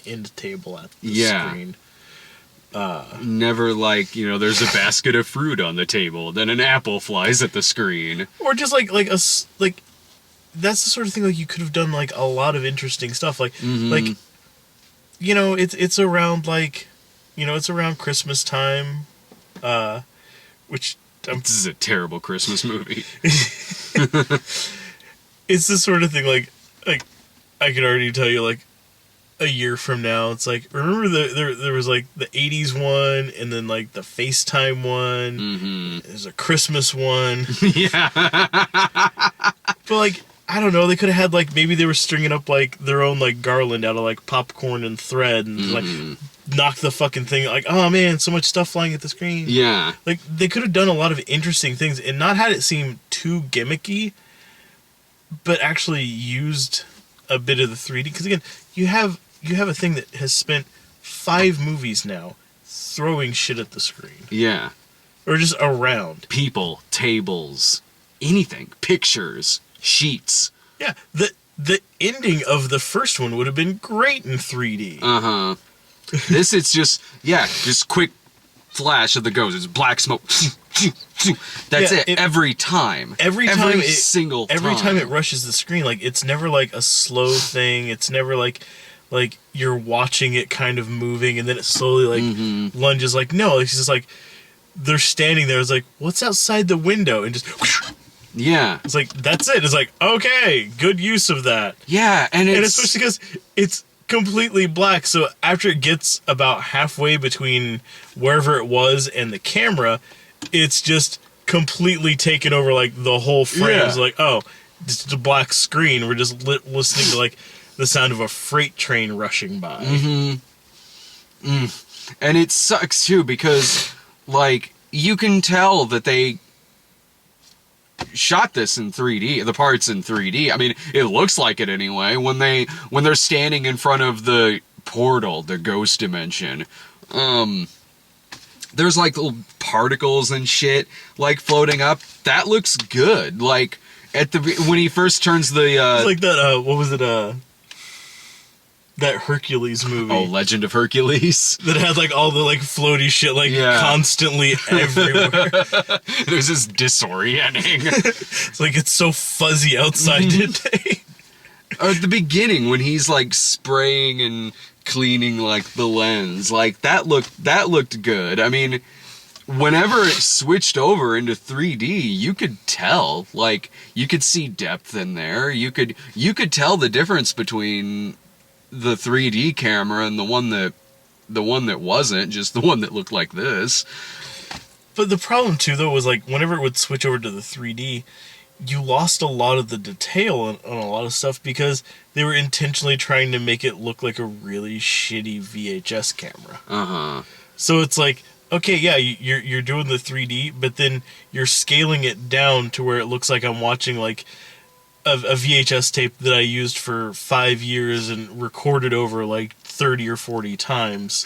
[SPEAKER 2] end table at the screen.
[SPEAKER 1] Never like, there's a basket of fruit on the table, then an apple flies at the screen.
[SPEAKER 2] Or just like that's the sort of thing like you could have done like a lot of interesting stuff like it's around like it's around Christmas time, which
[SPEAKER 1] this is a terrible Christmas movie.
[SPEAKER 2] It's the sort of thing like I could already tell you like a year from now it's like remember there was like the 80s one and then like the FaceTime one. There's a Christmas one.
[SPEAKER 1] Yeah.
[SPEAKER 2] But like I don't know, they could have had like maybe they were stringing up like their own like garland out of like popcorn and thread and like knock the fucking thing like, oh man, so much stuff flying at the screen.
[SPEAKER 1] Yeah.
[SPEAKER 2] Like they could have done a lot of interesting things and not had it seem too gimmicky, but actually used a bit of the 3D. Because again, you have a thing that has spent 5 movies now throwing shit at the screen.
[SPEAKER 1] Yeah.
[SPEAKER 2] Or just around.
[SPEAKER 1] People, tables, anything, pictures, sheets.
[SPEAKER 2] Yeah, the ending of the first one would have been great in 3D.
[SPEAKER 1] Uh-huh. This it's just quick flash of the ghost. It's black smoke. That's it. Every time. Every single time.
[SPEAKER 2] Every time it rushes the screen, like it's never like a slow thing. It's never like you're watching it kind of moving and then it slowly like lunges. Like no, it's just like they're standing there. It's like what's outside the window and just.
[SPEAKER 1] Yeah.
[SPEAKER 2] It's like that's it. It's like okay, good use of that.
[SPEAKER 1] Yeah, and
[SPEAKER 2] especially because it's completely black, so after it gets about halfway between wherever it was and the camera, it's just completely taken over like the whole frame. It's like, oh, just a black screen. We're just listening to like the sound of a freight train rushing by.
[SPEAKER 1] And it sucks too because like you can tell that they shot this in 3D, the parts in 3D. I mean, it looks like it anyway when they're standing in front of the portal, the ghost dimension. There's like little particles and shit like floating up. That looks good. Like when he first turns the
[SPEAKER 2] it's like that what was it that Hercules movie.
[SPEAKER 1] Oh, Legend of Hercules.
[SPEAKER 2] That had like all the like floaty shit like constantly everywhere.
[SPEAKER 1] It was just disorienting.
[SPEAKER 2] It's like it's so fuzzy outside today.
[SPEAKER 1] Or at the beginning when he's like spraying and cleaning like the lens, like that looked good. I mean, whenever it switched over into 3D, you could tell, like you could see depth in there. You could tell the difference between the 3D camera and the one that wasn't, just the one that looked like this.
[SPEAKER 2] But the problem too though was like whenever it would switch over to the 3D, you lost a lot of the detail on a lot of stuff because they were intentionally trying to make it look like a really shitty VHS camera. So it's like, okay, yeah, you're doing the 3D, but then you're scaling it down to where it looks like I'm watching like a VHS tape that I used for 5 years and recorded over like 30 or 40 times.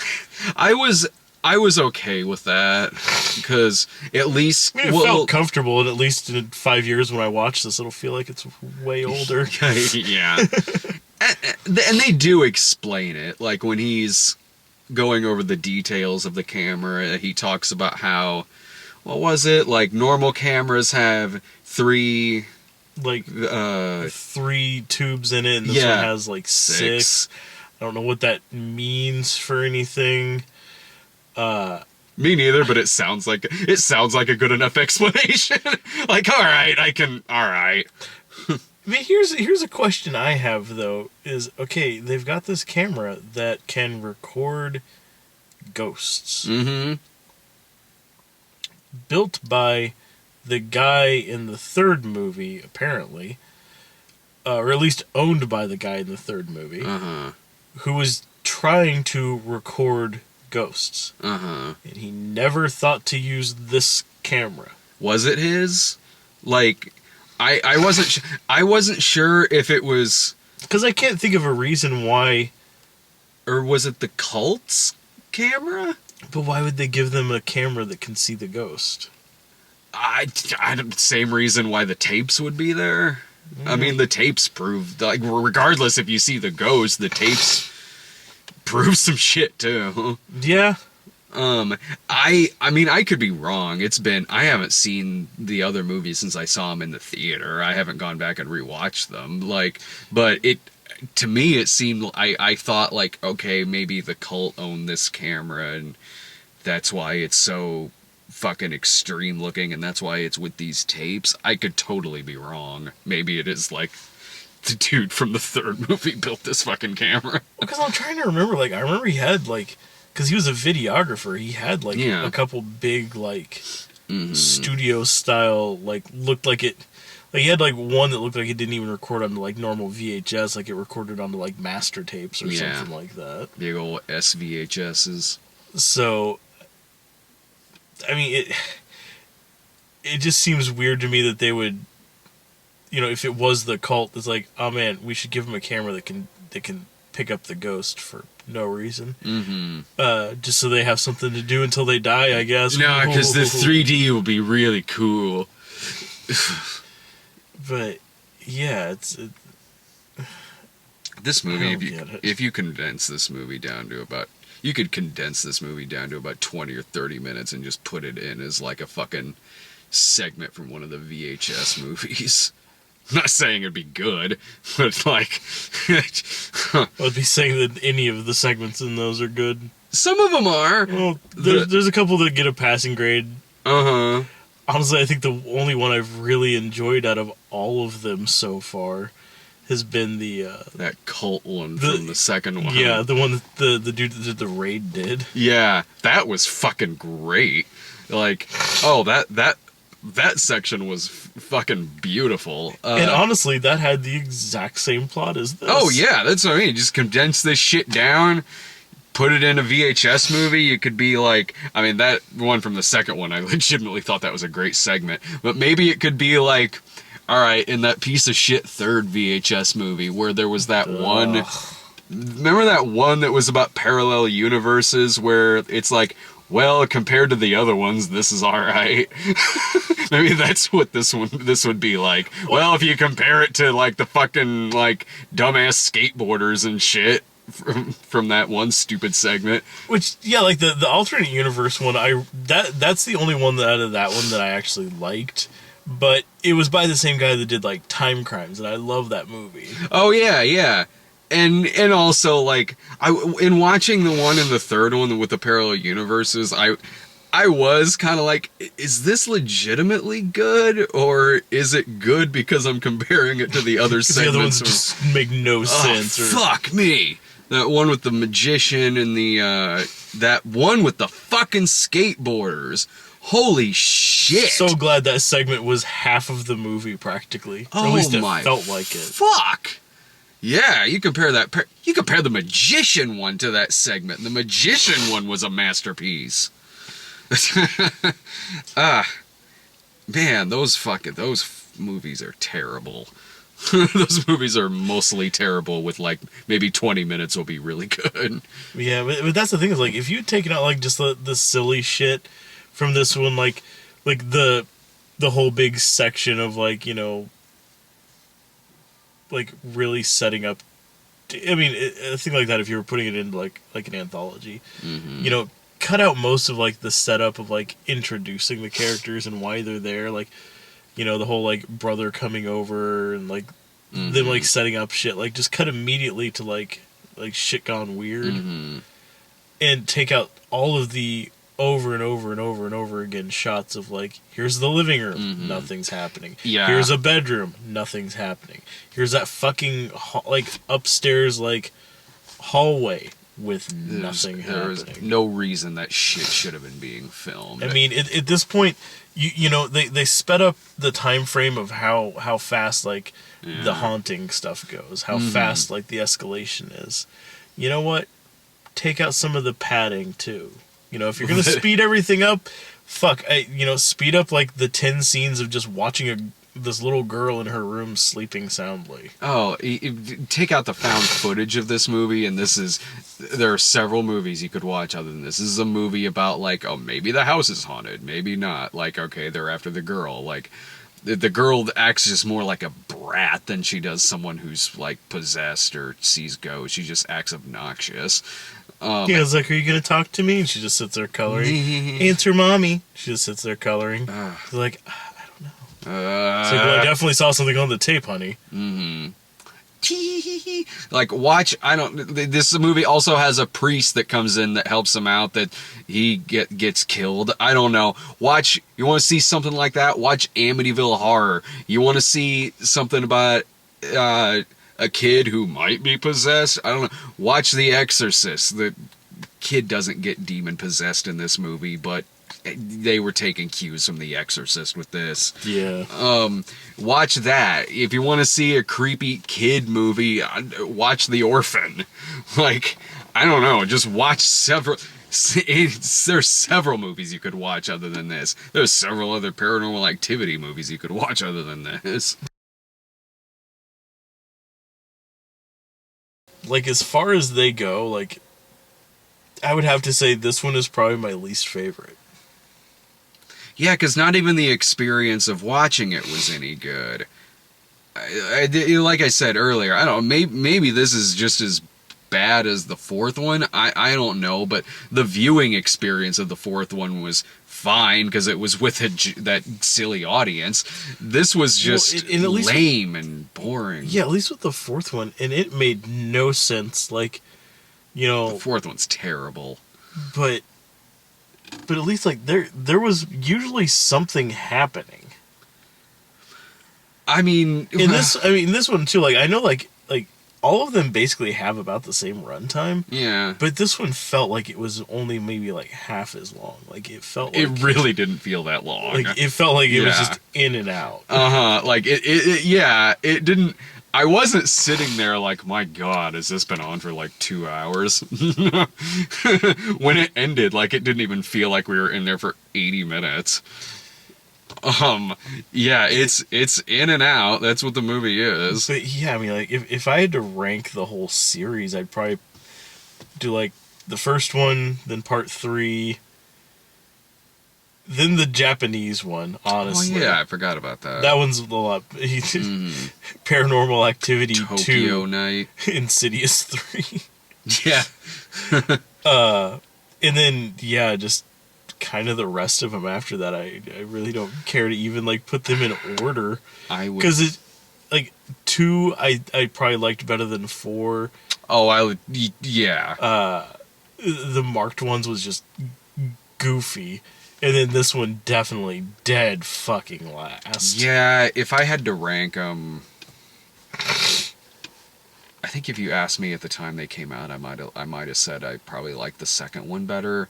[SPEAKER 1] I was okay with that because at least
[SPEAKER 2] I mean, it felt comfortable, and at least in 5 years when I watch this, it'll feel like it's way older.
[SPEAKER 1] Yeah. And they do explain it, like when he's going over the details of the camera, he talks about how, what was it, like normal cameras have 3
[SPEAKER 2] tubes in it, and this one has like 6. I don't know what that means for anything.
[SPEAKER 1] Me neither, but it sounds like a good enough explanation. Like, all right, all right.
[SPEAKER 2] I mean, here's a question I have though. Is okay, they've got this camera that can record ghosts.
[SPEAKER 1] Mm-hmm.
[SPEAKER 2] Built by the guy in the third movie, apparently, or at least owned by the guy in the third movie, who was trying to record ghosts. And he never thought to use this camera.
[SPEAKER 1] Was it his? Like, I wasn't sure if it was,
[SPEAKER 2] because I can't think of a reason why.
[SPEAKER 1] Or was it the cult's camera?
[SPEAKER 2] But why would they give them a camera that can see the ghost?
[SPEAKER 1] I don't, same reason why the tapes would be there. I mean, the tapes prove, like, regardless if you see the ghost, the tapes prove some shit too.
[SPEAKER 2] Yeah.
[SPEAKER 1] I mean, I could be wrong. I haven't seen the other movies since I saw them in the theater. I haven't gone back and rewatched them. Like, but to me, it seemed, I thought, like, okay, maybe the cult owned this camera, and that's why it's so fucking extreme looking, and that's why it's with these tapes. I could totally be wrong. Maybe it is, like, the dude from the third movie built this fucking camera.
[SPEAKER 2] Because I'm trying to remember, like, I remember he had, like, because he was a videographer, he had, like, a couple big, like, studio-style, like, looked like it. Like, he had, like, one that looked like it didn't even record onto, like, normal VHS. Like, it recorded onto, like, master tapes or something like that.
[SPEAKER 1] Big old SVHSs.
[SPEAKER 2] So, I mean, it just seems weird to me that they would, you know, if it was the cult, it's like, oh, man, we should give them a camera that can pick up the ghost for no reason. Just so they have something to do until they die, I guess.
[SPEAKER 1] No, because the 3D will be really cool.
[SPEAKER 2] But yeah,
[SPEAKER 1] this movie. If you condense this movie down to about, you could condense this movie down to about 20 or 30 minutes and just put it in as like a fucking segment from one of the VHS movies. I'm not saying it'd be good, but like,
[SPEAKER 2] I'd be saying that any of the segments in those are good.
[SPEAKER 1] Some of them are.
[SPEAKER 2] Well, there's a couple that get a passing grade. Honestly, I think the only one I've really enjoyed out of all of them so far has been the
[SPEAKER 1] that cult one from the second one.
[SPEAKER 2] Yeah, the one that the dude that did the raid did.
[SPEAKER 1] Yeah, that was fucking great. Like, oh, that section was fucking beautiful.
[SPEAKER 2] And honestly, that had the exact same plot as this.
[SPEAKER 1] Oh yeah, that's what I mean. Just condense this shit down. Put it in a VHS movie, you could be like, I mean, that one from the second one, I legitimately thought that was a great segment. But maybe it could be like, all right, in that piece of shit third VHS movie where there was that one, remember that one that was about parallel universes where it's like, well, compared to the other ones, this is all right. Maybe that's what this would be like. Well, if you compare it to like the fucking like dumbass skateboarders and shit. From that one stupid segment,
[SPEAKER 2] which like the alternate universe one, that's the only one out of that one that I actually liked, but it was by the same guy that did like Time Crimes, and I love that movie.
[SPEAKER 1] Oh yeah, and also like in watching the one in the third one with the parallel universes, I was kind of like, is this legitimately good, or is it good because I'm comparing it to the other segments?
[SPEAKER 2] The other ones just make no sense.
[SPEAKER 1] Fuck me. That one with the magician and that one with the fucking skateboarders. Holy shit.
[SPEAKER 2] So glad that segment was half of the movie practically. Or at least it felt like it.
[SPEAKER 1] Fuck. Yeah, you compare the magician one to that segment. The magician one was a masterpiece. Man, those movies are terrible. Those movies are mostly terrible with like maybe 20 minutes will be really good.
[SPEAKER 2] Yeah, but that's the thing is like if you'd taken out like just the silly shit from this one, like the whole big section of like, you know, like really setting up. I mean, a thing like that if you were putting it into like an anthology, you know, cut out most of like the setup of like introducing the characters and why they're there, like. You know, the whole, like, brother coming over and, like, them, like, setting up shit. Like, just cut immediately to, like, like shit gone weird,
[SPEAKER 1] Mm-hmm.
[SPEAKER 2] and take out all of the over and over and over and over again shots of like, here's the living room,
[SPEAKER 1] Mm-hmm.
[SPEAKER 2] nothing's happening.
[SPEAKER 1] Yeah.
[SPEAKER 2] Here's a bedroom, nothing's happening. Here's that fucking like upstairs like hallway with nothing
[SPEAKER 1] There was
[SPEAKER 2] happening.
[SPEAKER 1] no reason that shit should have been being filmed.
[SPEAKER 2] I mean, at this point, you know, they sped up the time frame of how fast like the haunting stuff goes, how fast like the escalation is. You know what? Take out some of the padding too. You know, if you're gonna speed everything up, speed up like the 10 scenes of just watching this little girl in her room sleeping soundly.
[SPEAKER 1] Oh, take out the found footage of this movie, and there are several movies you could watch other than this. This is a movie about, like, oh, maybe the house is haunted, maybe not. Like, okay, they're after the girl. Like, the girl acts just more like a brat than she does someone who's, like, possessed or sees ghosts. She just acts obnoxious.
[SPEAKER 2] He was like, are you going to talk to me? And she just sits there coloring. Answer mommy. She just sits there coloring. She's like, I don't know. It's like, well, I definitely saw something on the tape, honey.
[SPEAKER 1] Mm-hmm. Like, watch, this movie also has a priest that comes in that helps him out, that he gets killed. I don't know. Watch, you want to see something like that? Watch Amityville Horror. You want to see something about a kid who might be possessed? I don't know. Watch The Exorcist. The kid doesn't get demon possessed in this movie, but they were taking cues from The Exorcist with this.
[SPEAKER 2] Yeah.
[SPEAKER 1] Watch that. If you want to see a creepy kid movie, watch The Orphan. Like, I don't know, just watch several. There's several movies you could watch other than this. There's several other Paranormal Activity movies you could watch other than this.
[SPEAKER 2] Like, as far as they go, like, I would have to say this one is probably my least favorite.
[SPEAKER 1] Yeah, because not even the experience of watching it was any good. Like I said earlier, I don't know, maybe this is just as bad as the fourth one. I don't know, but the viewing experience of the fourth one was fine because it was with that silly audience. This was just lame and boring.
[SPEAKER 2] Yeah, at least with the fourth one, and it made no sense. Like, you know,
[SPEAKER 1] the fourth one's terrible.
[SPEAKER 2] But at least like there was usually something happening.
[SPEAKER 1] I mean,
[SPEAKER 2] in this one too. Like, I know like all of them basically have about the same runtime.
[SPEAKER 1] Yeah.
[SPEAKER 2] But this one felt like it was only maybe like half as long. Like, it felt like...
[SPEAKER 1] It really didn't feel that long.
[SPEAKER 2] Like, it felt like it was just in and out.
[SPEAKER 1] Uh-huh. Like, it didn't... I wasn't sitting there like, my God, has this been on for like 2 hours? When it ended, like, it didn't even feel like we were in there for 80 minutes. Yeah, it's in and out. That's what the movie is.
[SPEAKER 2] But yeah, I mean, like, if I had to rank the whole series, I'd probably do like the first one, then part 3, then the Japanese one. Honestly,
[SPEAKER 1] oh yeah, I forgot about that.
[SPEAKER 2] That one's a lot. Paranormal Activity
[SPEAKER 1] Tokyo
[SPEAKER 2] 2,
[SPEAKER 1] Night,
[SPEAKER 2] Insidious 3.
[SPEAKER 1] Yeah.
[SPEAKER 2] And then just kind of the rest of them after that. I really don't care to even like put them in order.
[SPEAKER 1] I would,
[SPEAKER 2] because it like 2 I probably liked better than 4.
[SPEAKER 1] Oh, I would. Yeah.
[SPEAKER 2] The marked ones was just goofy, and then this one definitely dead fucking last.
[SPEAKER 1] Yeah, if I had to rank them, I think if you asked me at the time they came out, I might have said I probably liked the second one better.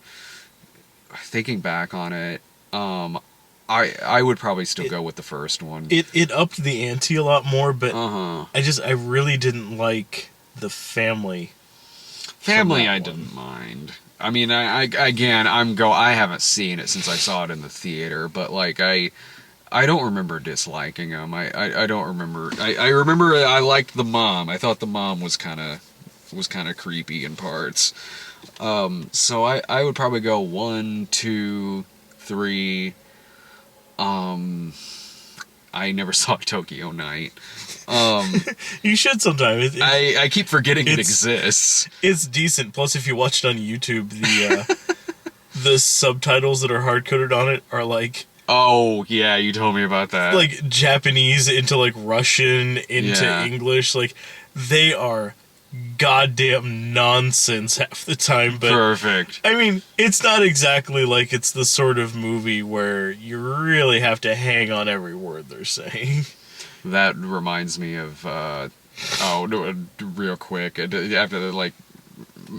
[SPEAKER 1] Thinking back on it, I would probably still go with the first one.
[SPEAKER 2] It upped the ante a lot more, but
[SPEAKER 1] uh-huh.
[SPEAKER 2] I really didn't like the family.
[SPEAKER 1] I didn't mind. I mean, I haven't seen it since I saw it in the theater, but like I don't remember disliking them. I don't remember. I remember I liked the mom. I thought the mom was kind of creepy in parts. So I would probably go 1, 2, 3. I never saw Tokyo Night.
[SPEAKER 2] You should sometime.
[SPEAKER 1] I keep forgetting it exists.
[SPEAKER 2] It's decent. Plus, if you watch it on YouTube, the subtitles that are hard coded on it are like...
[SPEAKER 1] Oh, yeah, you told me about that.
[SPEAKER 2] Like Japanese into like Russian into English. Like, they are goddamn nonsense half the time, but
[SPEAKER 1] Perfect.
[SPEAKER 2] I mean, it's not exactly like it's the sort of movie where you really have to hang on every word they're saying.
[SPEAKER 1] That reminds me of, real quick, after the, like,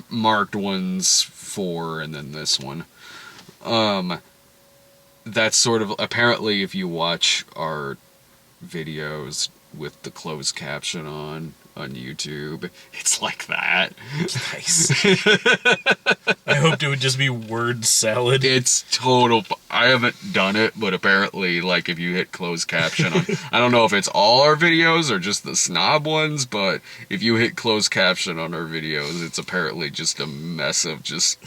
[SPEAKER 1] marked ones 4 and then this one. That's sort of, apparently if you watch our videos with the closed caption on YouTube, it's like that.
[SPEAKER 2] Nice. I hoped it would just be word salad.
[SPEAKER 1] It's total. I haven't done it, but apparently, like, if you hit closed caption on, I don't know if it's all our videos or just the snob ones, but if you hit closed caption on our videos, it's apparently just a mess of just,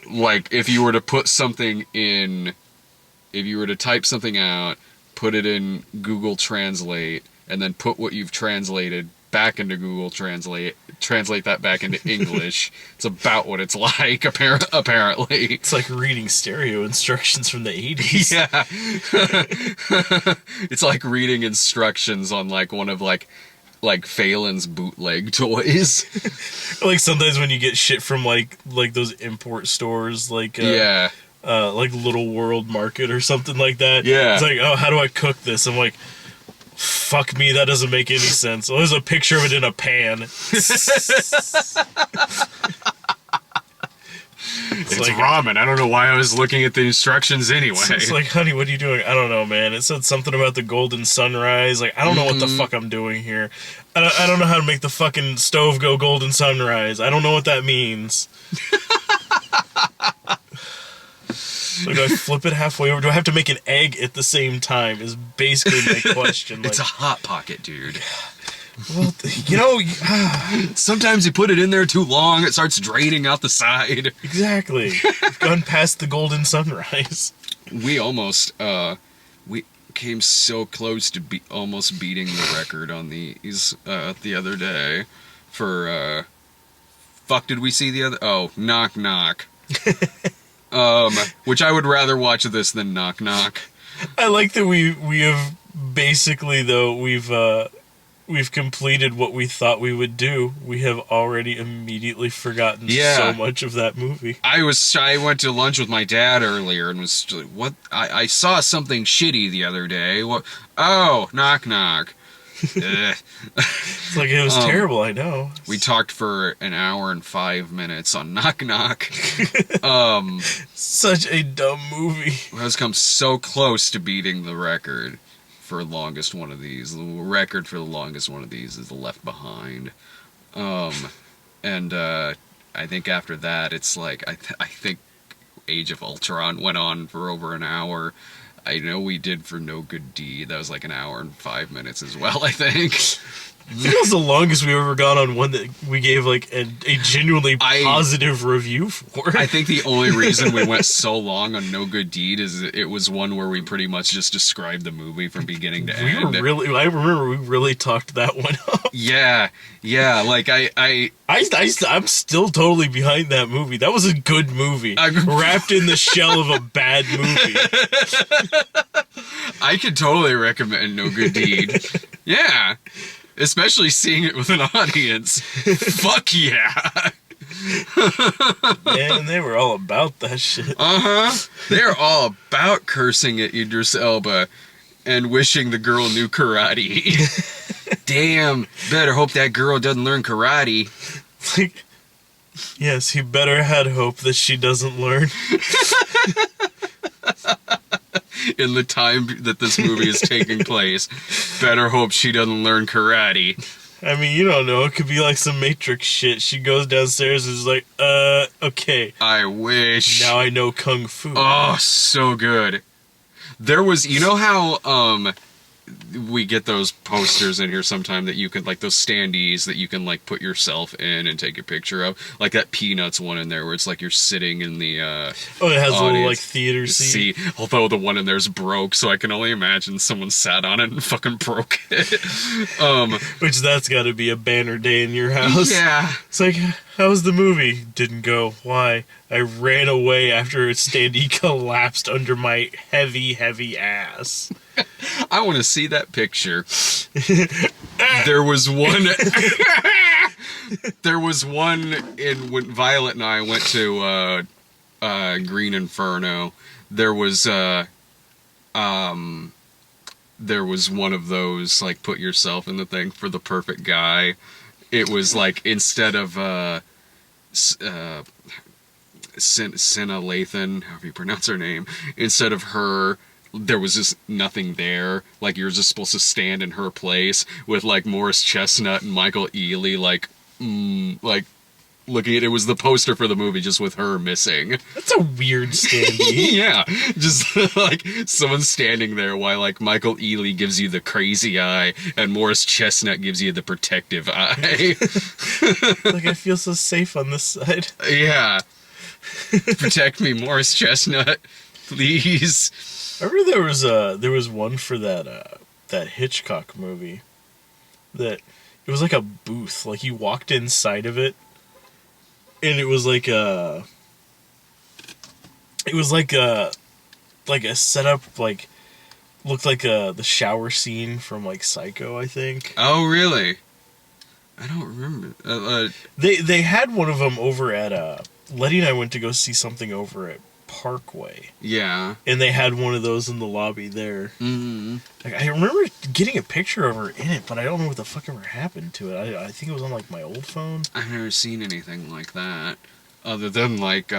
[SPEAKER 1] like, if you were to put something in, if you were to type something out, put it in Google Translate, and then put what you've translated back into Google Translate that back into English. It's about what it's like, apparently.
[SPEAKER 2] It's like reading stereo instructions from the 80s.
[SPEAKER 1] Yeah. It's like reading instructions on, like, one of, like Phelan's bootleg toys.
[SPEAKER 2] Like sometimes when you get shit from, like those import stores, like...
[SPEAKER 1] yeah.
[SPEAKER 2] Like Little World Market or something like that.
[SPEAKER 1] Yeah.
[SPEAKER 2] It's like, oh, how do I cook this? I'm like... Fuck me, that doesn't make any sense. Oh, there's a picture of it in a pan. It's
[SPEAKER 1] like, ramen. I don't know why I was looking at the instructions anyway.
[SPEAKER 2] It's like, honey, what are you doing? I don't know, man. It said something about the golden sunrise. Like, I don't know what the fuck I'm doing here. I don't know how to make the fucking stove go golden sunrise. I don't know what that means. So do I flip it halfway over? Do I have to make an egg at the same time? Is basically my question.
[SPEAKER 1] It's a Hot Pocket, dude.
[SPEAKER 2] Well, you know...
[SPEAKER 1] Sometimes you put it in there too long, it starts draining out the side.
[SPEAKER 2] Exactly. We've gone past the golden sunrise.
[SPEAKER 1] We almost, we came so close to almost beating the record on these, the other day for, fuck did we see the other... Oh, Knock Knock. Which I would rather watch this than Knock Knock.
[SPEAKER 2] I like that we have basically, though, we've completed what we thought we would do. We have already immediately forgotten so much of that movie.
[SPEAKER 1] I went to lunch with my dad earlier and was like, what? I saw something shitty the other day. What? Oh, Knock Knock.
[SPEAKER 2] It's like, it was terrible, I know.
[SPEAKER 1] We talked for an hour and 5 minutes on Knock Knock.
[SPEAKER 2] Such a dumb movie.
[SPEAKER 1] Has come so close to beating the record for longest one of these. The record for the longest one of these is The Left Behind. And I think after that, it's like, I think Age of Ultron went on for over an hour. I know we did for No Good Deed. That was like an hour and 5 minutes as well, I think.
[SPEAKER 2] I think that was the longest we've ever gone on one that we gave like a genuinely positive review for.
[SPEAKER 1] I think the only reason we went so long on No Good Deed is it was one where we pretty much just described the movie from beginning to end.
[SPEAKER 2] I remember we really talked that one up.
[SPEAKER 1] Yeah, like
[SPEAKER 2] I'm still totally behind that movie. That was a good movie, wrapped in the shell of a bad movie.
[SPEAKER 1] I could totally recommend No Good Deed. Yeah. Especially seeing it with an audience. Fuck yeah.
[SPEAKER 2] Man, they were all about that shit.
[SPEAKER 1] They're all about cursing at Idris Elba and wishing the girl knew karate. Damn, better hope that girl doesn't learn karate.
[SPEAKER 2] Like, yes, he better had hope that she doesn't learn.
[SPEAKER 1] In the time that this movie is taking place, better hope she doesn't learn karate.
[SPEAKER 2] I mean, you don't know. It could be like some Matrix shit. She goes downstairs and is like, okay.
[SPEAKER 1] I wish.
[SPEAKER 2] Now I know Kung Fu.
[SPEAKER 1] Oh, so good. There was, you know how, we get those posters in here sometime that you can, like, those standees that you can, like, put yourself in and take a picture of. Like that Peanuts one in there where it's like you're sitting in the,
[SPEAKER 2] it has a little, like, theater seat.
[SPEAKER 1] Although the one in there's broke, so I can only imagine someone sat on it and fucking broke it.
[SPEAKER 2] Which that's gotta be a banner day in your house.
[SPEAKER 1] Yeah.
[SPEAKER 2] It's like, how was the movie? Didn't go. Why? I ran away after a standee collapsed under my heavy, heavy ass.
[SPEAKER 1] I want to see that picture. There was one... There was one when Violet and I went to Green Inferno. There was there was one of those, like, put yourself in the thing for the perfect guy. It was like, instead of Cinna Lathan, however you pronounce her name, instead of her, there was just nothing there. Like, you're just supposed to stand in her place with, like, Morris Chestnut and Michael Ealy, like looking at it. Was the poster for the movie just with her missing.
[SPEAKER 2] That's a weird standee.
[SPEAKER 1] Yeah, just like someone standing there while, like, Michael Ealy gives you the crazy eye and Morris Chestnut gives you the protective eye.
[SPEAKER 2] Like, I feel so safe on this side.
[SPEAKER 1] Yeah. Protect me, Morris Chestnut, please.
[SPEAKER 2] I remember there was one for that Hitchcock movie that it was like a booth. Like, you walked inside of it, and it was like a setup, like, looked like the shower scene from, like, Psycho, I think.
[SPEAKER 1] Oh, really? I don't remember.
[SPEAKER 2] They had one of them over at Letty and I went to go see something over at Parkway.
[SPEAKER 1] Yeah.
[SPEAKER 2] And they had one of those in the lobby there.
[SPEAKER 1] Mm-hmm.
[SPEAKER 2] Like, I remember getting a picture of her in it, but I don't know what the fuck ever happened to it. I think it was on, like, my old phone.
[SPEAKER 1] I've never seen anything like that, other than, like,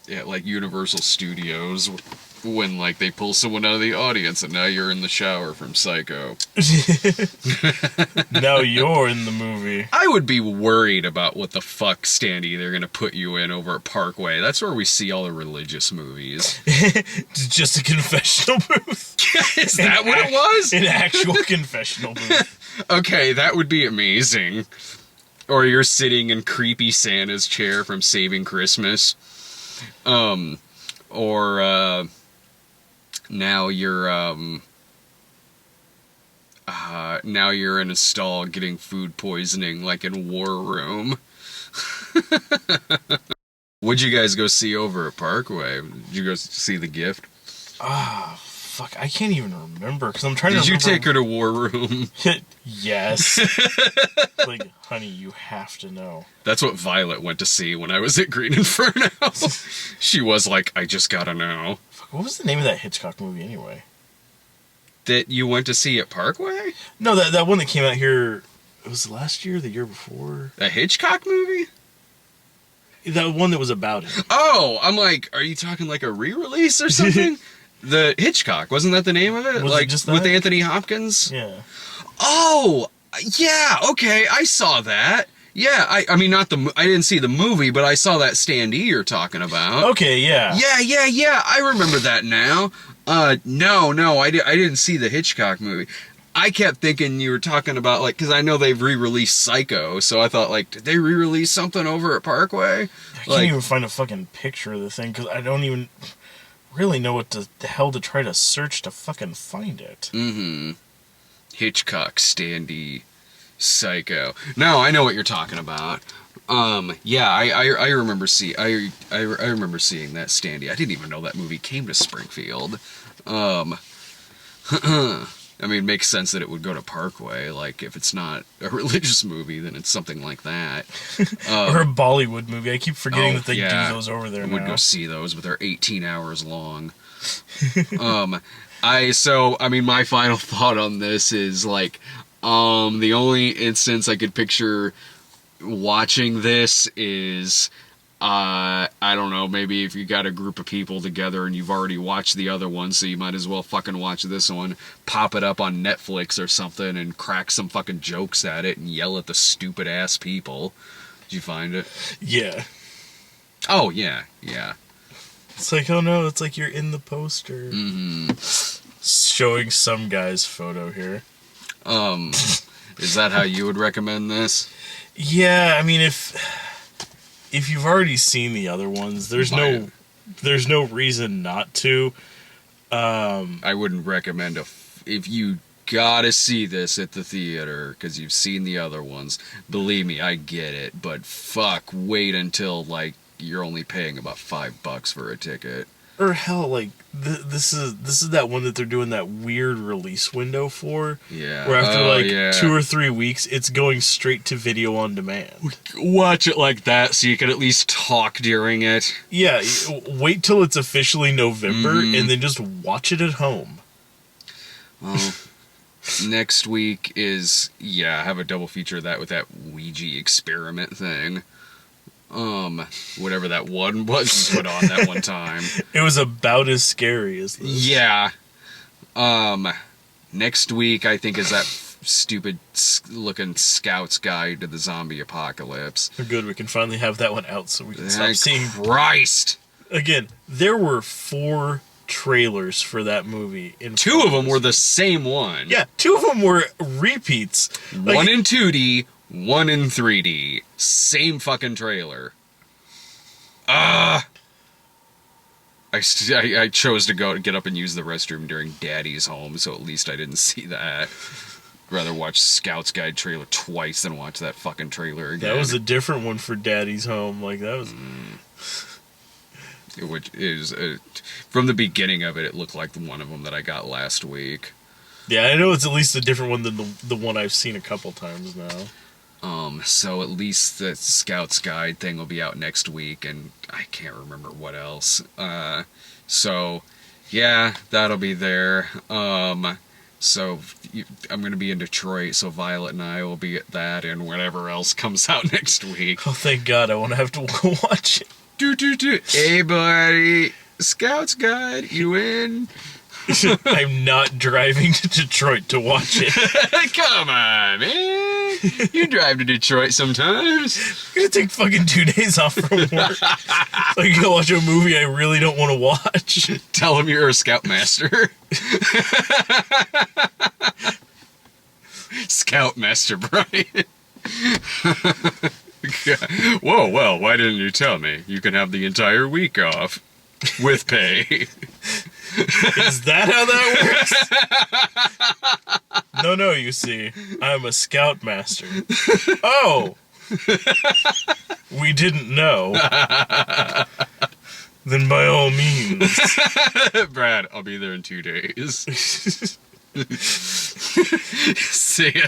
[SPEAKER 1] like Universal Studios, when, like, they pull someone out of the audience and now you're in the shower from Psycho.
[SPEAKER 2] Now you're in the movie.
[SPEAKER 1] I would be worried about what the fuck standee they're gonna put you in over at Parkway. That's where we see all the religious movies.
[SPEAKER 2] Just a confessional booth.
[SPEAKER 1] Is that what it was?
[SPEAKER 2] An actual confessional booth.
[SPEAKER 1] Okay, that would be amazing. Or you're sitting in creepy Santa's chair from Saving Christmas. Or now you're in a stall getting food poisoning, like in War Room. What'd you guys go see over at Parkway? Did you go see The Gift?
[SPEAKER 2] Ah, fuck, I can't even remember, because I'm trying to remember.
[SPEAKER 1] Did you take her to War Room?
[SPEAKER 2] Yes. Like, honey, you have to know.
[SPEAKER 1] That's what Violet went to see when I was at Green Inferno. She was like, I just gotta know.
[SPEAKER 2] Fuck, what was the name of that Hitchcock movie anyway?
[SPEAKER 1] That you went to see at Parkway?
[SPEAKER 2] No, that one that came out here, it was last year, the year before?
[SPEAKER 1] A Hitchcock movie?
[SPEAKER 2] That one that was about it.
[SPEAKER 1] Oh, I'm like, are you talking like a re-release or something? The Hitchcock, wasn't that the name of it?
[SPEAKER 2] Was
[SPEAKER 1] like,
[SPEAKER 2] it just that?
[SPEAKER 1] with Anthony Hopkins?
[SPEAKER 2] Yeah.
[SPEAKER 1] Oh, yeah, okay, I saw that. Yeah, I mean, I didn't see the movie, but I saw that standee you're talking about.
[SPEAKER 2] Okay, yeah.
[SPEAKER 1] Yeah, I remember that now. No, I didn't see the Hitchcock movie. I kept thinking you were talking about, like, because I know they've re-released Psycho, so I thought, like, did they re-release something over at Parkway?
[SPEAKER 2] I can't even find a fucking picture of the thing, because I don't even really know what the hell to try to search to fucking find it.
[SPEAKER 1] Mm-hmm. Hitchcock standee Psycho. No, I know what you're talking about. Yeah, I remember I remember seeing that standee. I didn't even know that movie came to Springfield. I mean, it makes sense that it would go to Parkway. Like, if it's not a religious movie, then it's something like that.
[SPEAKER 2] Or a Bollywood movie. I keep forgetting that they do those over there now.
[SPEAKER 1] I would go see those, but they're 18 hours long. I mean, my final thought on this is, like, the only instance I could picture watching this is, I don't know, maybe if you got a group of people together and you've already watched the other one, so you might as well fucking watch this one, pop it up on Netflix or something and crack some fucking jokes at it and yell at the stupid ass people. Did you find it?
[SPEAKER 2] Yeah.
[SPEAKER 1] Oh, yeah.
[SPEAKER 2] It's like, oh no, it's like you're in the poster.
[SPEAKER 1] Mm-hmm.
[SPEAKER 2] Showing some guy's photo here.
[SPEAKER 1] Is that how you would recommend this?
[SPEAKER 2] Yeah, I mean, if you've already seen the other ones, there's no reason not to.
[SPEAKER 1] I wouldn't recommend if you gotta see this at the theater because you've seen the other ones. Believe me, I get it, but fuck, wait until, like, you're only paying about $5 for a ticket.
[SPEAKER 2] Or hell, like this is that one that they're doing that weird release window for.
[SPEAKER 1] Yeah.
[SPEAKER 2] Where after
[SPEAKER 1] yeah.
[SPEAKER 2] 2 or 3 weeks, it's going straight to video on demand.
[SPEAKER 1] Watch it like that so you can at least talk during it.
[SPEAKER 2] Yeah, wait till it's officially November and then just watch it at home.
[SPEAKER 1] Well, next week is, I have a double feature of that with that Ouija experiment thing. Whatever that one was put on that one time.
[SPEAKER 2] It was about as scary as this.
[SPEAKER 1] Yeah. Next week, I think, is that stupid looking Scout's Guide to the Zombie Apocalypse.
[SPEAKER 2] Good, we can finally have that one out so we can stop seeing...
[SPEAKER 1] Christ!
[SPEAKER 2] Again, there were 4 trailers for that movie.
[SPEAKER 1] 2 of them were the same one.
[SPEAKER 2] Yeah, 2 of them were repeats.
[SPEAKER 1] One in 2D, one in 3D. Same fucking trailer. I chose to get up and use the restroom during Daddy's home, so at least I didn't see that. Rather watch Scout's Guide trailer twice than watch that fucking trailer again.
[SPEAKER 2] That was a different one for Daddy's home. Like, that was...
[SPEAKER 1] Which is... from the beginning of it, it looked like one of them that I got last week.
[SPEAKER 2] Yeah, I know it's at least a different one than the one I've seen a couple times now.
[SPEAKER 1] So at least the Scout's Guide thing will be out next week, and I can't remember what else. So, yeah, that'll be there. So I'm going to be in Detroit, so Violet and I will be at that, and whatever else comes out next week.
[SPEAKER 2] Oh, thank God, I won't have to go watch it.
[SPEAKER 1] Hey, buddy, Scout's Guide, you in?
[SPEAKER 2] I'm not driving to Detroit to watch it.
[SPEAKER 1] Come on, man. You drive to Detroit sometimes.
[SPEAKER 2] I'm gonna take fucking 2 days off from work so I can go watch a movie I really don't want to watch.
[SPEAKER 1] Tell him you're a Scoutmaster. Scoutmaster Brian. Whoa, well, why didn't you tell me? You can have the entire week off. With pay.
[SPEAKER 2] Is that how that works? No, you see. I'm a Scoutmaster. Oh! We didn't know. Then by all means.
[SPEAKER 1] Brad, I'll be there in 2 days. See ya.